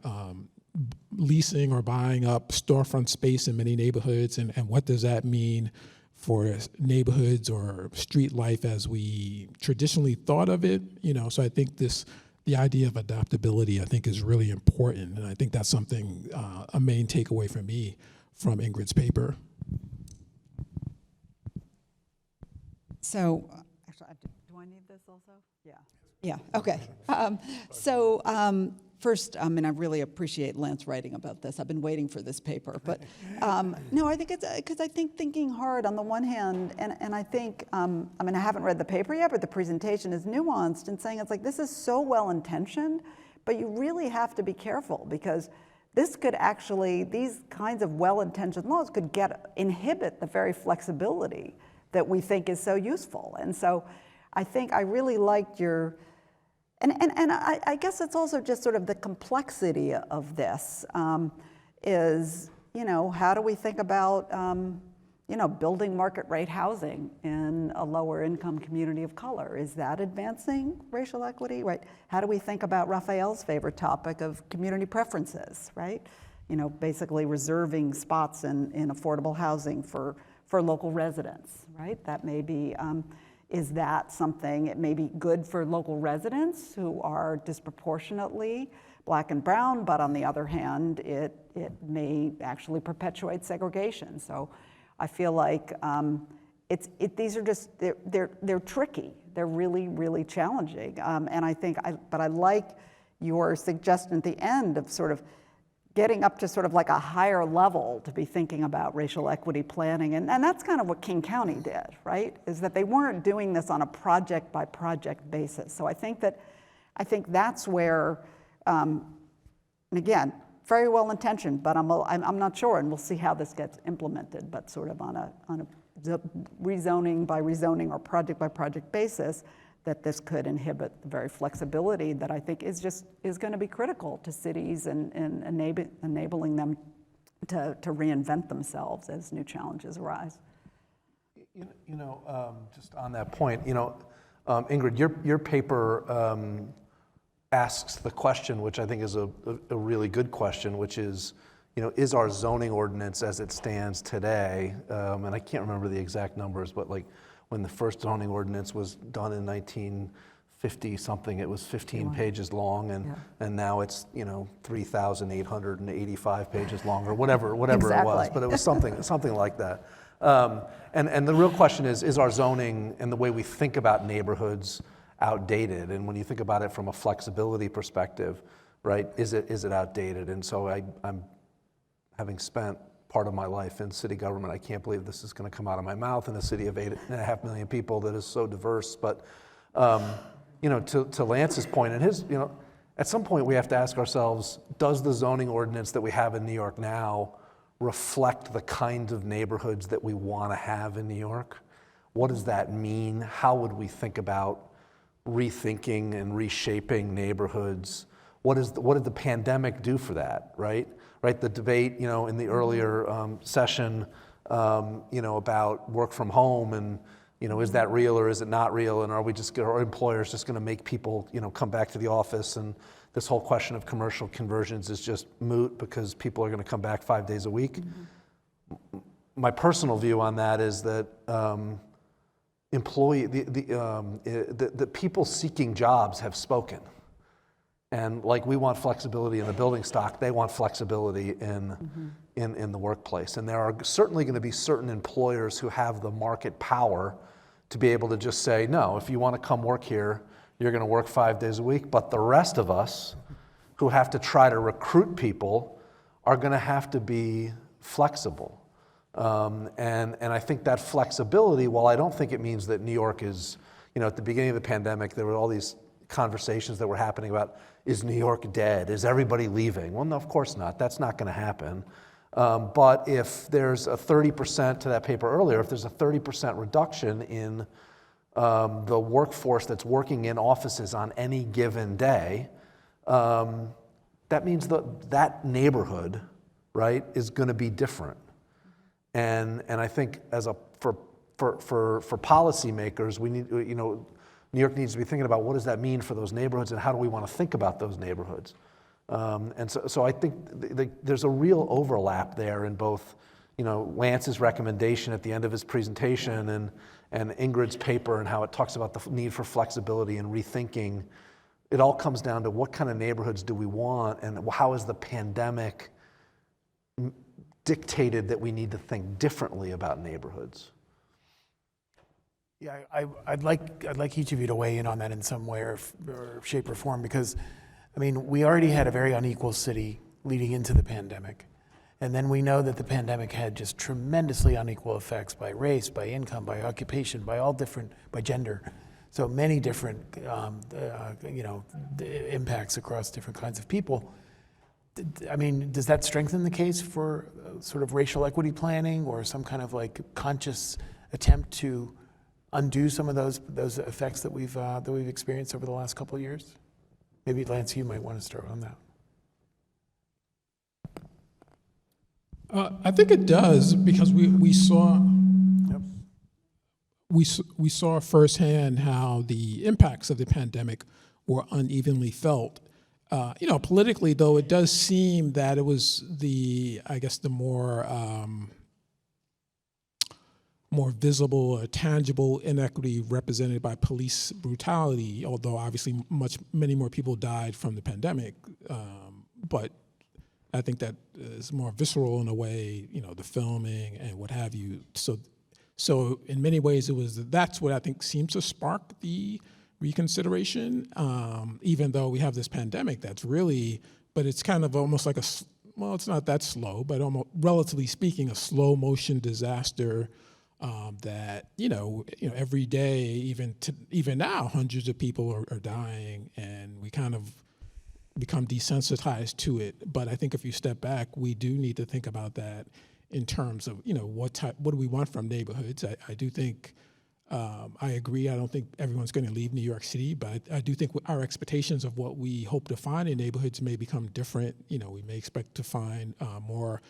leasing or buying up storefront space in many neighborhoods, and what does that mean for neighborhoods or street life as we traditionally thought of it, you know? So I think the idea of adaptability, I think, is really important, and I think that's something, a main takeaway for me from Ingrid's paper. So, actually, do I need this also? Yeah. Yeah, okay. First, I mean, I really appreciate Lance writing about this. I've been waiting for this paper. But no, I think it's, because I think thinking hard on the one hand, and I think, I mean, I haven't read the paper yet, but the presentation is nuanced in saying it's like, this is so well-intentioned, but you really have to be careful because this could actually, these kinds of well-intentioned laws could inhibit the very flexibility that we think is so useful. And so I think I really liked your, and I guess it's also just sort of the complexity of this is, you know, how do we think about, you know, building market rate housing in a lower income community of color? Is that advancing racial equity, right? How do we think about Rafael's favorite topic of community preferences, right? You know, basically reserving spots in affordable housing for local residents, right? That may be, is that something, it may be good for local residents who are disproportionately Black and brown, but on the other hand, it may actually perpetuate segregation. So I feel like these are just, they're tricky. They're really, really challenging. And I think, but I like your suggestion at the end of sort of getting up to sort of like a higher level to be thinking about racial equity planning. And that's kind of what King County did, right? Is that they weren't doing this on a project by project basis. So I think that's where, and again, very well intentioned, but I'm not sure, and we'll see how this gets implemented, but sort of on a rezoning by rezoning or project by project basis, that this could inhibit the very flexibility that I think is going to be critical to cities and enabling them to reinvent themselves as new challenges arise. You know, just on that point, you know, Ingrid, your paper asks the question, which I think is a really good question, which is, is our zoning ordinance as it stands today, and I can't remember the exact numbers, but like when the first zoning ordinance was done in 1950 something, it was 15 pages long, and now it's 3,885 pages long, or whatever it was, Exactly. but it was something like that. And the real question is our zoning and the way we think about neighborhoods outdated? And when you think about it from a flexibility perspective, right, is it outdated? And so I'm having spent part of my life in city government, I can't believe this is going to come out of my mouth in a city of 8.5 million people that is so diverse. But to Lance's point, and his, at some point we have to ask ourselves, does the zoning ordinance that we have in New York now reflect the kinds of neighborhoods that we want to have in New York? What does that mean? How would we think about rethinking and reshaping neighborhoods? What did the pandemic do for that, right? The debate, in the earlier session, about work from home and, is that real or is it not real? And are employers just going to make people, come back to the office? And this whole question of commercial conversions is just moot because people are going to come back 5 days a week. Mm-hmm. My personal view on that is that the people seeking jobs have spoken. And like we want flexibility in the building stock, they want flexibility in the workplace. And there are certainly going to be certain employers who have the market power to be able to just say, no, if you want to come work here, you're going to work 5 days a week. But the rest of us who have to try to recruit people are going to have to be flexible. And I think that flexibility, while I don't think it means that New York is, at the beginning of the pandemic, there were all these conversations that were happening about, is New York dead? Is everybody leaving? Well, no, of course not. That's not going to happen. But if there's a 30%, to that paper earlier, if there's a 30% reduction in the workforce that's working in offices on any given day, that means that neighborhood, right, is going to be different. And I think for policymakers, we need, New York needs to be thinking about what does that mean for those neighborhoods and how do we want to think about those neighborhoods. And so I think there's a real overlap there in both, Lance's recommendation at the end of his presentation and Ingrid's paper and how it talks about the need for flexibility and rethinking. It all comes down to what kind of neighborhoods do we want and how is the pandemic dictated that we need to think differently about neighborhoods. Yeah, I'd like each of you to weigh in on that in some way or shape or form, because, we already had a very unequal city leading into the pandemic. And then we know that the pandemic had just tremendously unequal effects by race, by income, by occupation, by gender. So many different, impacts across different kinds of people. Does that strengthen the case for sort of racial equity planning or some kind of conscious attempt to undo some of those effects that we've experienced over the last couple of years? Maybe Lance, you might want to start on that. I think it does, because we saw we saw firsthand how the impacts of the pandemic were unevenly felt. Politically, though, it does seem that it was the more visible or tangible inequity represented by police brutality, although obviously many more people died from the pandemic. But I think that is more visceral in a way, the filming and what have you. So in many ways, that's what I think seems to spark the reconsideration, even though we have this pandemic but it's kind of almost like it's not that slow, but almost, relatively speaking, a slow motion disaster that, every day, even now, hundreds of people are dying, and we kind of become desensitized to it. But I think if you step back, we do need to think about that in terms of, what do we want from neighborhoods? I do think, I agree, I don't think everyone's going to leave New York City, but I do think our expectations of what we hope to find in neighborhoods may become different. We may expect to find more,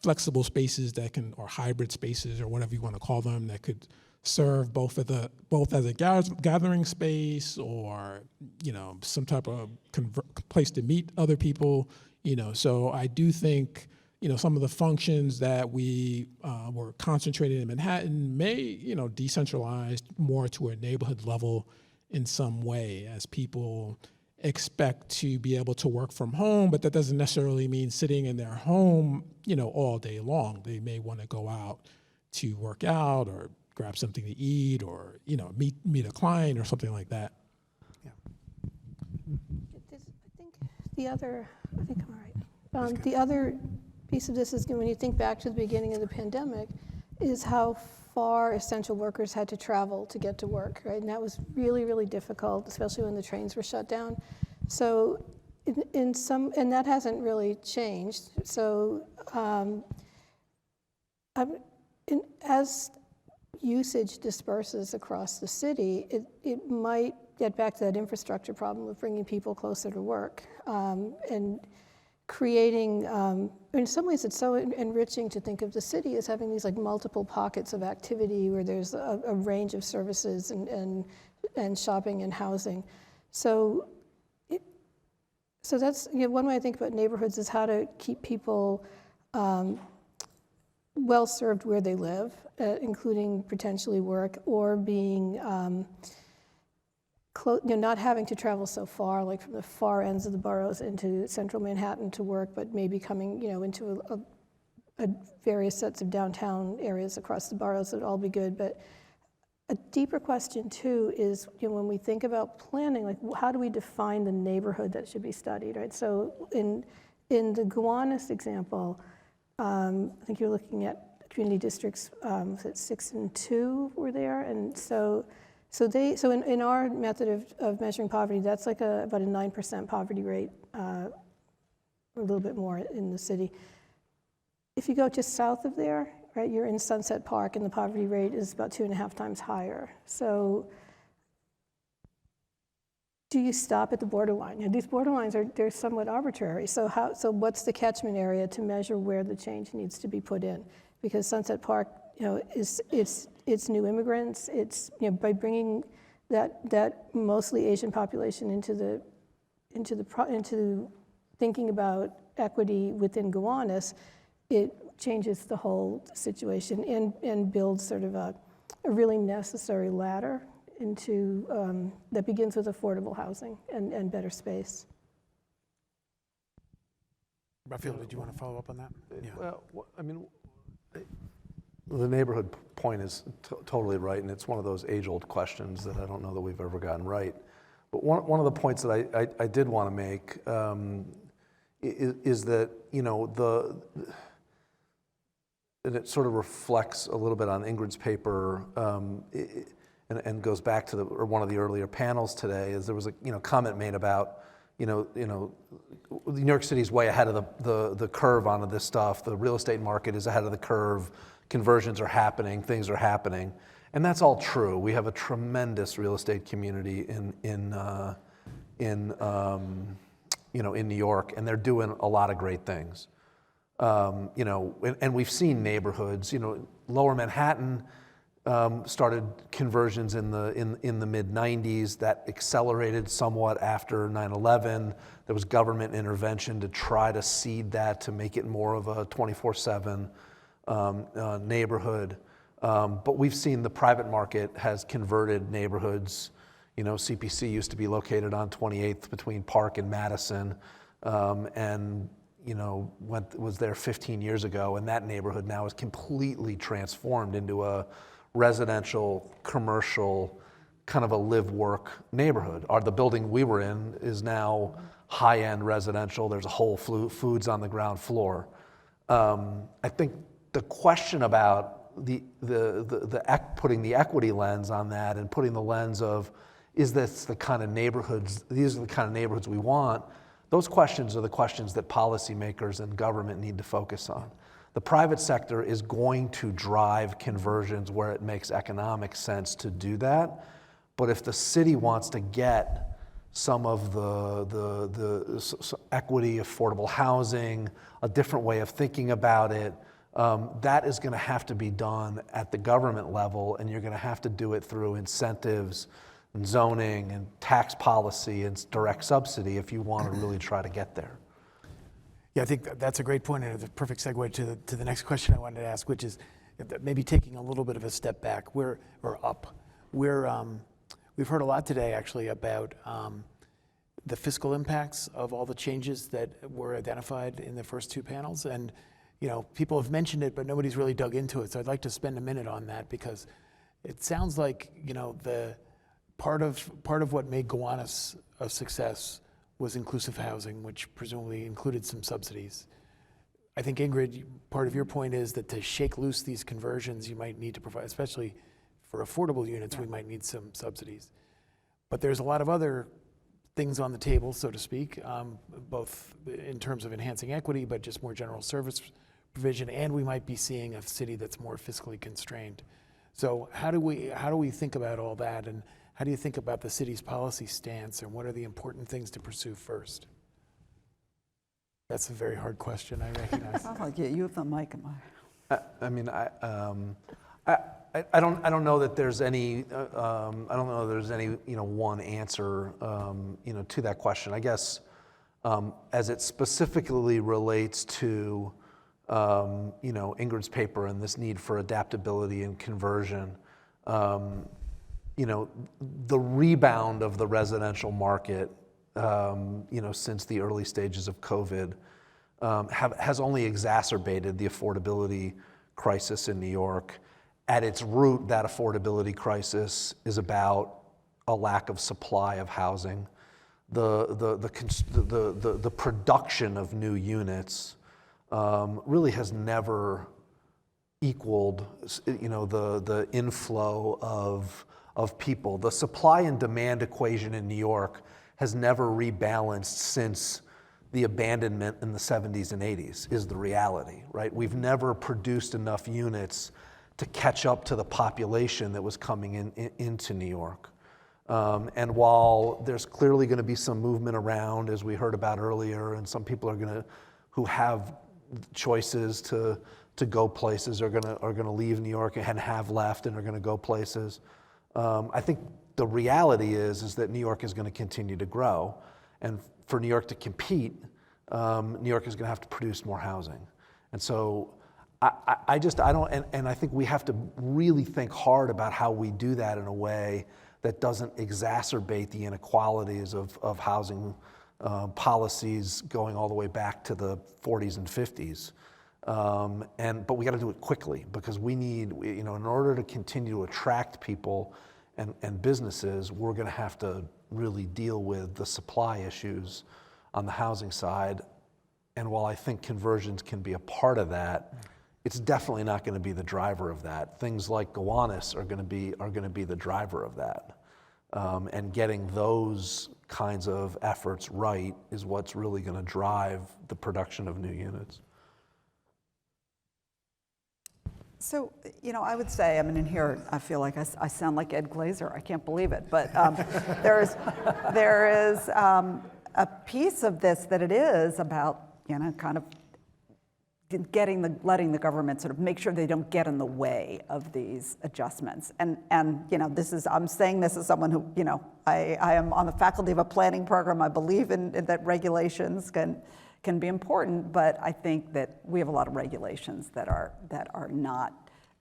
flexible spaces or hybrid spaces or whatever you want to call them, that could serve both as a gathering space or, some type of place to meet other people, So I do think, some of the functions that we were concentrated in Manhattan may, decentralize more to a neighborhood level in some way as people expect to be able to work from home, but that doesn't necessarily mean sitting in their home, all day long. They may want to go out to work out or grab something to eat or, meet a client or something like that. I think I'm all right. The other piece of this is when you think back to the beginning of the pandemic is how far essential workers had to travel to get to work, right? And that was really, really difficult, especially when the trains were shut down. So and that hasn't really changed. So as usage disperses across the city, it might get back to that infrastructure problem of bringing people closer to work and creating, in some ways it's so enriching to think of the city as having these like multiple pockets of activity where there's a range of services and shopping and housing. So that's, one way I think about neighborhoods is how to keep people well served where they live, including potentially work or being not having to travel so far, like from the far ends of the boroughs into central Manhattan to work, but maybe coming, into a various sets of downtown areas across the boroughs would all be good. But a deeper question too is, when we think about planning, like how do we define the neighborhood that should be studied, right? So in the Gowanus example, I think you're looking at community districts, 6 and 2 were there, and so in our method of measuring poverty, that's like about a 9% poverty rate, a little bit more in the city. If you go just south of there, right, you're in Sunset Park, and the poverty rate is about 2.5 times higher. So do you stop at the borderline? These borderlines they're somewhat arbitrary. So what's the catchment area to measure where the change needs to be put in? Because Sunset Park, it's new immigrants. It's by bringing that mostly Asian population into thinking about equity within Gowanus, it changes the whole situation and builds sort of a really necessary ladder into that begins with affordable housing and better space. Rafael, did you want to follow up on that? Yeah. Well, I mean, the neighborhood point is totally right, and it's one of those age-old questions that I don't know that we've ever gotten right. But one of the points that I did want to make is that, and it sort of reflects a little bit on Ingrid's paper, and goes back to one of the earlier panels today. Is there was a comment made about New York City is way ahead of the curve on this stuff. The real estate market is ahead of the curve. Conversions are happening. Things are happening, and that's all true. We have a tremendous real estate community in New York, and they're doing a lot of great things. And we've seen neighborhoods. Lower Manhattan started conversions in the mid '90s. That accelerated somewhat after 9/11. There was government intervention to try to seed that to make it more of a 24/7 neighborhood. But we've seen the private market has converted neighborhoods. CPC used to be located on 28th between Park and Madison, and was there 15 years ago, and that neighborhood now is completely transformed into a residential, commercial, kind of a live-work neighborhood. The building we were in is now high-end residential. There's a Whole Foods on the ground floor. I think the question about putting the equity lens on that and putting the lens of, is this the kind of neighborhoods? These are the kind of neighborhoods we want. Those questions are the questions that policymakers and government need to focus on. The private sector is going to drive conversions where it makes economic sense to do that. But if the city wants to get some of the equity, affordable housing, a different way of thinking about it, that is going to have to be done at the government level, and you're going to have to do it through incentives and zoning and tax policy and direct subsidy if you want to really try to get there. Yeah, I think that's a great point, and it's a perfect segue to the next question I wanted to ask, which is maybe taking a little bit of a step back. We've heard a lot today, actually, about the fiscal impacts of all the changes that were identified in the first two panels, and people have mentioned it, but nobody's really dug into it. So I'd like to spend a minute on that, because it sounds like the part of what made Gowanus a success was inclusive housing, which presumably included some subsidies. I think, Ingrid, part of your point is that to shake loose these conversions, you might need to provide, especially for affordable units, we might need some subsidies. But there's a lot of other things on the table, so to speak, both in terms of enhancing equity, but just more general service provision, and we might be seeing a city that's more fiscally constrained. So how do we think about all that, and how do you think about the city's policy stance, and what are the important things to pursue first? That's a very hard question, I recognize. Sounds like you have the mic. I don't know that there's any one answer to that question. I guess as it specifically relates to Ingrid's paper and this need for adaptability and conversion, the rebound of the residential market since the early stages of COVID has only exacerbated the affordability crisis in New York. At its root, that affordability crisis is about a lack of supply of housing. The production of new units really has never equaled the inflow of people. The supply and demand equation in New York has never rebalanced since the abandonment in the 70s and 80s, is the reality, right? We've never produced enough units to catch up to the population that was coming into New York. And while there's clearly going to be some movement around, as we heard about earlier, and some people who have choices to go places are going to leave New York and have left and are going to go places. I think the reality is that New York is going to continue to grow, and for New York to compete, New York is going to have to produce more housing. And so I think we have to really think hard about how we do that in a way that doesn't exacerbate the inequalities of housing policies going all the way back to the 40s and 50s. But we got to do it quickly, because we need, in order to continue to attract people and businesses, we're going to have to really deal with the supply issues on the housing side. And while I think conversions can be a part of that, it's definitely not going to be the driver of that. Things like Gowanus are going to be the driver of that. And getting those kinds of efforts right is what's really going to drive the production of new units. So, I would say, in here, I feel like I sound like Ed Glazer. I can't believe it. But there is a piece of this that it is about, kind of letting the government sort of make sure they don't get in the way of these adjustments. And I'm saying this as someone who, I am on the faculty of a planning program. I believe in that regulations can be important, but I think that we have a lot of regulations that are not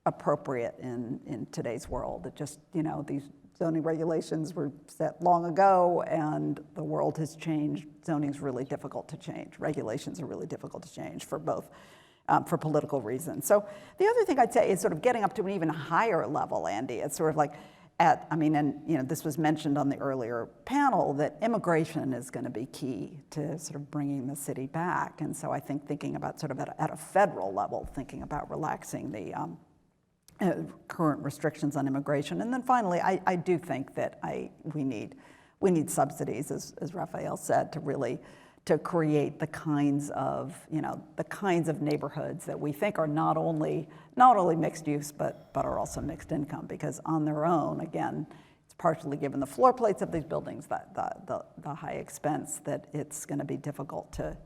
appropriate in today's world. It just, these zoning regulations were set long ago, and the world has changed. Zoning is really difficult to change. Regulations are really difficult to change for both, for political reasons. So the other thing I'd say is sort of getting up to an even higher level, Andy. It's sort of like this was mentioned on the earlier panel, that immigration is going to be key to sort of bringing the city back. And so I think thinking about sort of at a federal level, thinking about relaxing the current restrictions on immigration. And then finally, I do think that we need subsidies, as Rafael said, to create the kinds of neighborhoods that we think are not only mixed use, but are also mixed income, because on their own, again, it's partially given the floor plates of these buildings, the high expense, that it's going to be difficult to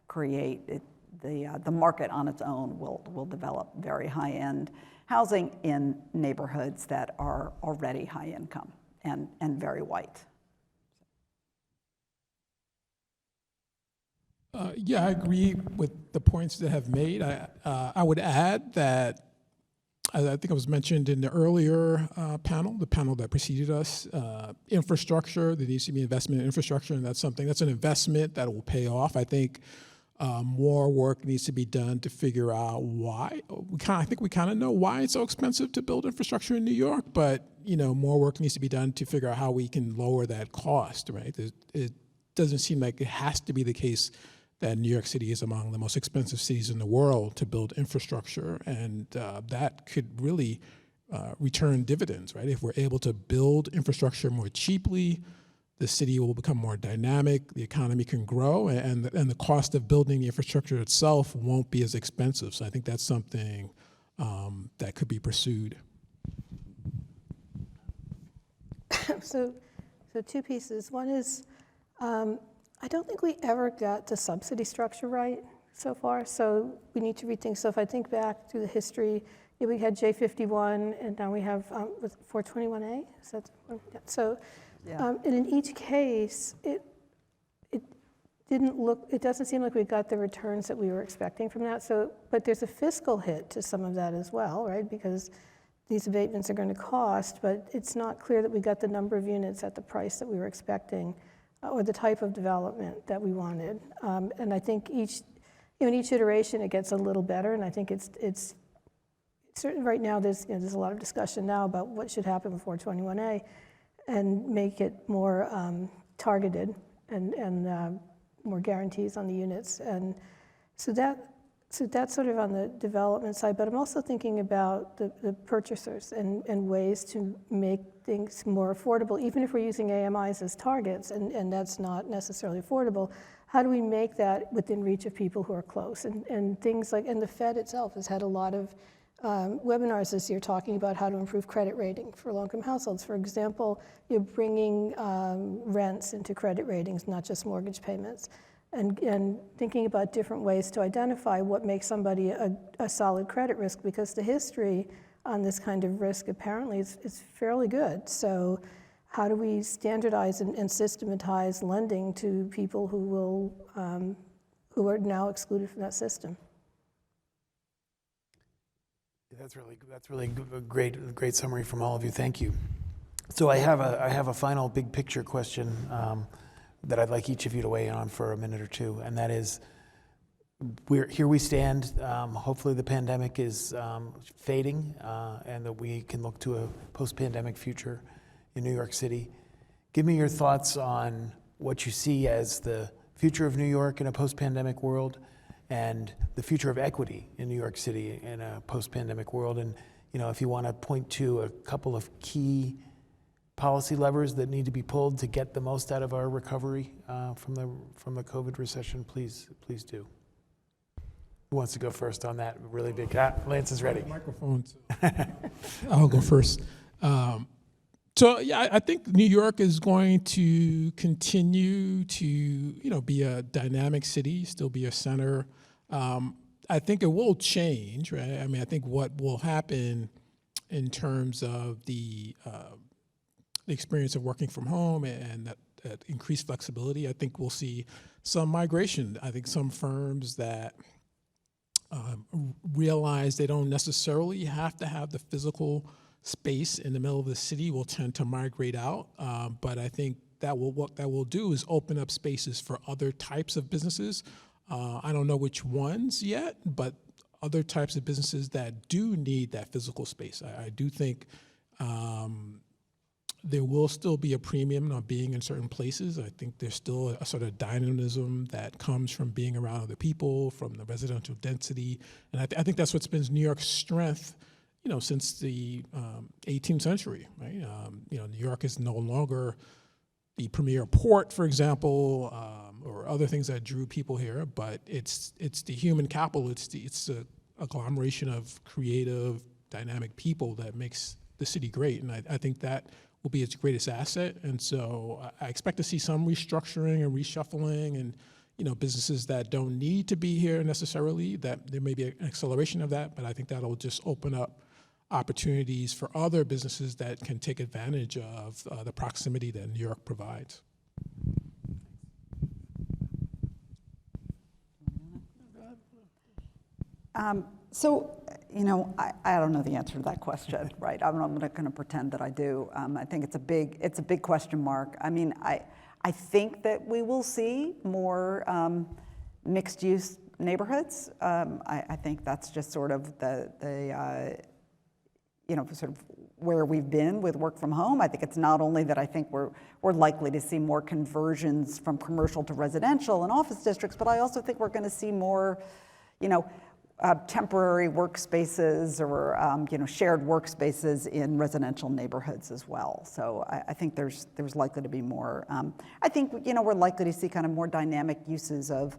create the market on its own will develop very high-end housing in neighborhoods that are already high income and very white. Yeah, I agree with the points that have made. I would add that I think it was mentioned in the earlier panel, the panel that preceded us, infrastructure. There needs to be investment in infrastructure, and that's an investment that will pay off. I think more work needs to be done to figure out why. I think we kind of know why it's so expensive to build infrastructure in New York, but more work needs to be done to figure out how we can lower that cost. Right? It doesn't seem like it has to be the case that New York City is among the most expensive cities in the world to build infrastructure, and that could really return dividends, right? If we're able to build infrastructure more cheaply, the city will become more dynamic, the economy can grow, and the cost of building the infrastructure itself won't be as expensive. So I think that's something that could be pursued. So two pieces. One is, I don't think we ever got the subsidy structure right so far, so we need to rethink. So if I think back to the history, we had J51, and now we have 421A. Is that one? Yeah. So, Yeah. And in each case, it doesn't seem like we got the returns that we were expecting from that. So, but there's a fiscal hit to some of that as well, right? Because these abatements are going to cost, but it's not clear that we got the number of units at the price that we were expecting, or the type of development that we wanted. And I think in each iteration it gets a little better, and I think it's certainly right now there's a lot of discussion now about what should happen with 421A and make it more targeted and more guarantees on the units. And so that's sort of on the development side, but I'm also thinking about the purchasers and ways to make things more affordable, even if we're using AMIs as targets, and that's not necessarily affordable. How do we make that within reach of people who are close? And things like, and the Fed itself has had a lot of webinars this year talking about how to improve credit rating for low-income households. For example, you're bringing rents into credit ratings, not just mortgage payments. And thinking about different ways to identify what makes somebody a solid credit risk, because the history on this kind of risk apparently is fairly good. So how do we standardize and systematize lending to people who are now excluded from that system? That's really a great summary from all of you. Thank you. So I have a final big picture question that I'd like each of you to weigh in on for a minute or two, and that is, here we stand. Hopefully the pandemic is fading, and that we can look to a post-pandemic future in New York City. Give me your thoughts on what you see as the future of New York in a post-pandemic world, and the future of equity in New York City in a post-pandemic world. And if you want to point to a couple of key policy levers that need to be pulled to get the most out of our recovery from the COVID recession, please do. Who wants to go first on that really big? Lance is ready. Microphones. I'll go first. So yeah, I think New York is going to continue to be a dynamic city, still be a center. I think it will change, right? I mean, I think what will happen in terms of the experience of working from home and that increased flexibility, I think we'll see some migration. I think some firms that realize they don't necessarily have to have the physical space in the middle of the city will tend to migrate out. But I think what that will do is open up spaces for other types of businesses. I don't know which ones yet, but other types of businesses that do need that physical space. I do think there will still be a premium on being in certain places. I think there's still a sort of dynamism that comes from being around other people, from the residential density. And I think that's what's been New York's strength, since the 18th century, right? New York is no longer the premier port, for example, or other things that drew people here, but it's the human capital, it's the agglomeration of creative, dynamic people that makes the city great. And I think that will be its greatest asset. And so I expect to see some restructuring and reshuffling and, businesses that don't need to be here necessarily, that there may be an acceleration of that, but I think that'll just open up opportunities for other businesses that can take advantage of the proximity that New York provides. So, I don't know the answer to that question, right? I'm not going to pretend that I do. I think it's a big question mark. I mean, I think that we will see more mixed-use neighborhoods. I think that's just sort of sort of where we've been with work from home. I think it's not only that I think we're likely to see more conversions from commercial to residential and office districts, but I also think we're going to see more, temporary workspaces or shared workspaces in residential neighborhoods as well. So I think there's likely to be more. I think we're likely to see kind of more dynamic uses of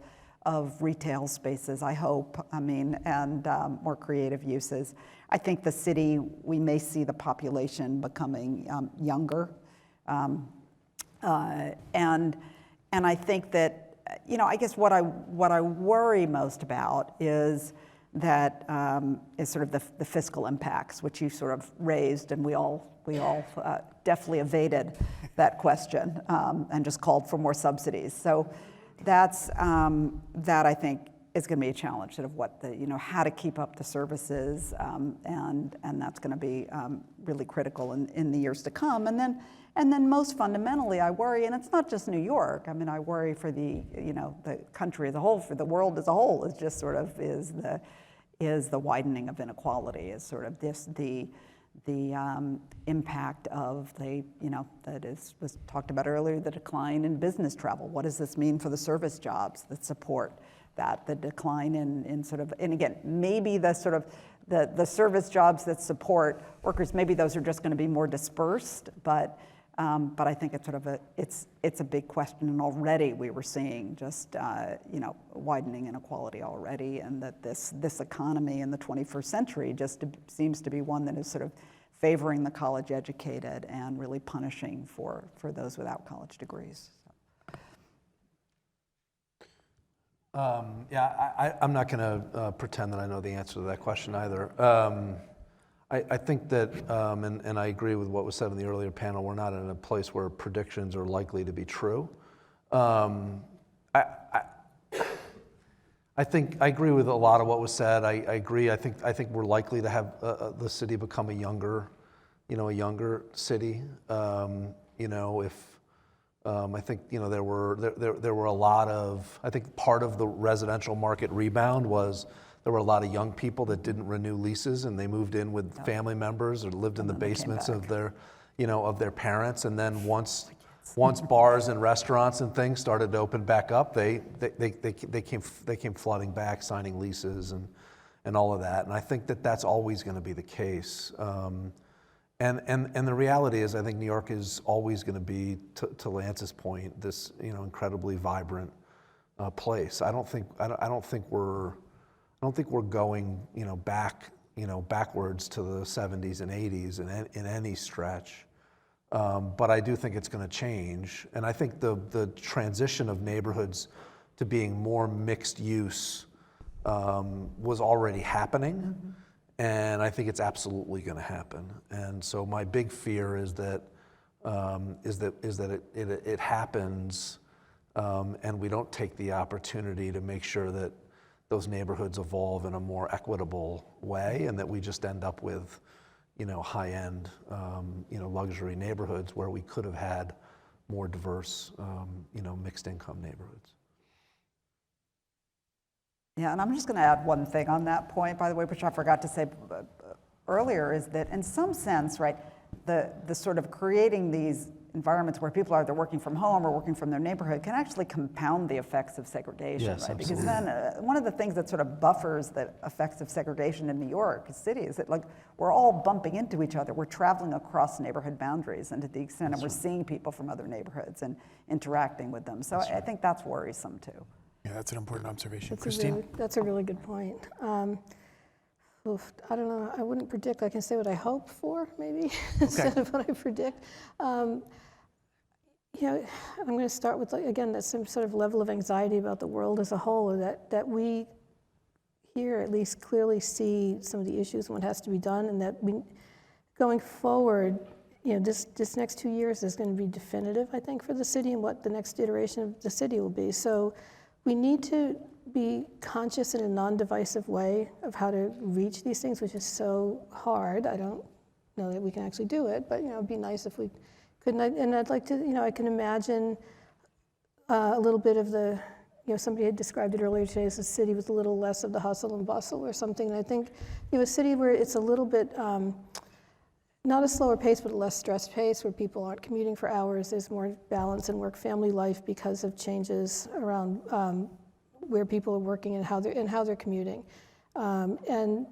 retail spaces, I hope. I mean, and more creative uses. I think the city, we may see the population becoming younger, and I think that I guess what I worry most about is that is sort of the fiscal impacts, which you sort of raised, and we all definitely evaded that question and just called for more subsidies. So that's that I think is going to be a challenge, sort of what how to keep up the services, and that's going to be really critical in the years to come. And then most fundamentally, I worry, and it's not just New York. I mean, I worry for the country as a whole, for the world as a whole, is just sort of is the widening of inequality, is sort of the impact of was talked about earlier, the decline in business travel. What does this mean for the service jobs that support that? The decline in sort of, and again, maybe the sort of the service jobs that support workers, maybe those are just going to be more dispersed, but I think it's sort of it's a big question, and already we were seeing just widening inequality already, and that this economy in the 21st century just seems to be one that is sort of favoring the college educated and really punishing for those without college degrees. I'm not going to pretend that I know the answer to that question either. I think that, and I agree with what was said in the earlier panel, we're not in a place where predictions are likely to be true. I think I agree with a lot of what was said. I agree. I think we're likely to have the city become a younger city. If I think there were a lot of, I think part of the residential market rebound was there were a lot of young people that didn't renew leases, and they moved in with family members or lived in the basements of their parents. And then once bars and restaurants and things started to open back up, they came flooding back, signing leases and all of that. And I think that that's always going to be the case. And the reality is, I think New York is always going to be, to Lance's point, this incredibly vibrant place. I don't think we're going backwards to the 70s and 80s in any stretch. But I do think it's going to change, and I think the transition of neighborhoods to being more mixed use was already happening. Mm-hmm. And I think it's absolutely going to happen. And so my big fear is that it happens, and we don't take the opportunity to make sure that those neighborhoods evolve in a more equitable way, and that we just end up with, high-end, luxury neighborhoods where we could have had more diverse, mixed-income neighborhoods. Yeah, and I'm just going to add one thing on that point, by the way, which I forgot to say earlier, is that in some sense, right, the sort of creating these environments where people are either working from home or working from their neighborhood can actually compound the effects of segregation, yes, right? Absolutely. Because then one of the things that sort of buffers the effects of segregation in New York City is that, like, we're all bumping into each other. We're traveling across neighborhood boundaries, and to the extent that we're seeing people from other neighborhoods and interacting with them. So I think that's worrisome too. Yeah, that's an important observation. Christine? That's a really good point. I don't know. I wouldn't predict. I can say what I hope for, maybe, instead of what I predict. I'm going to start with, again, that some sort of level of anxiety about the world as a whole, or that we here at least clearly see some of the issues and what has to be done, and that we, going forward, this next 2 years is going to be definitive, I think, for the city and what the next iteration of the city will be. So we need to be conscious in a non-divisive way of how to reach these things, which is so hard. I don't know that we can actually do it, but it'd be nice if we could. And I'd like to, I can imagine a little bit of the, somebody had described it earlier today as a city with a little less of the hustle and bustle or something. And I think, a city where it's a little bit, not a slower pace, but a less stressed pace, where people aren't commuting for hours. There's more balance in work-family life because of changes around where people are working and how they're commuting. And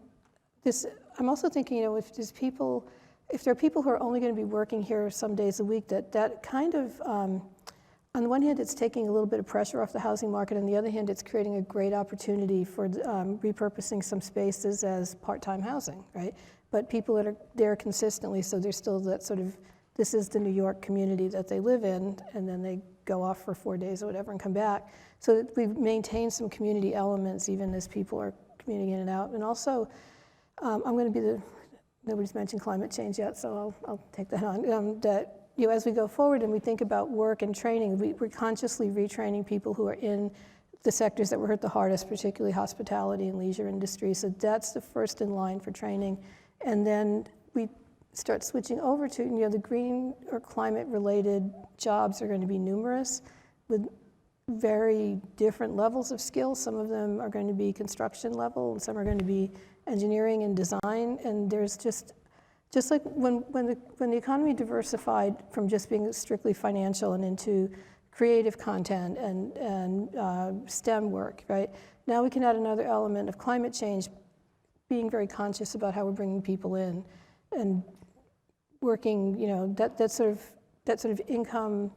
this, I'm also thinking, if there are people who are only going to be working here some days a week, that kind of, on the one hand, it's taking a little bit of pressure off the housing market. On the other hand, it's creating a great opportunity for repurposing some spaces as part-time housing, right? But people that are there consistently, so there's still that sort of, this is the New York community that they live in, and then they go off for 4 days or whatever and come back. So that we've maintained some community elements even as people are commuting in and out. And also, I'm going to be nobody's mentioned climate change yet, so I'll take that on. That as we go forward and we think about work and training, we're consciously retraining people who are in the sectors that were hit the hardest, particularly hospitality and leisure industry. So that's the first in line for training. And then we start switching over to, the green or climate-related jobs are going to be numerous with very different levels of skill. Some of them are going to be construction level, and some are going to be engineering and design. And there's just like when the economy diversified from just being strictly financial and into creative content and STEM work, right? Now we can add another element of climate change, being very conscious about how we're bringing people in and working, that sort of income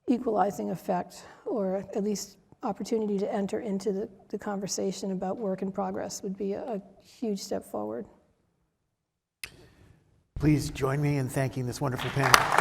equalizing effect, or at least opportunity to enter into the conversation about work in progress would be a huge step forward. Please join me in thanking this wonderful panel.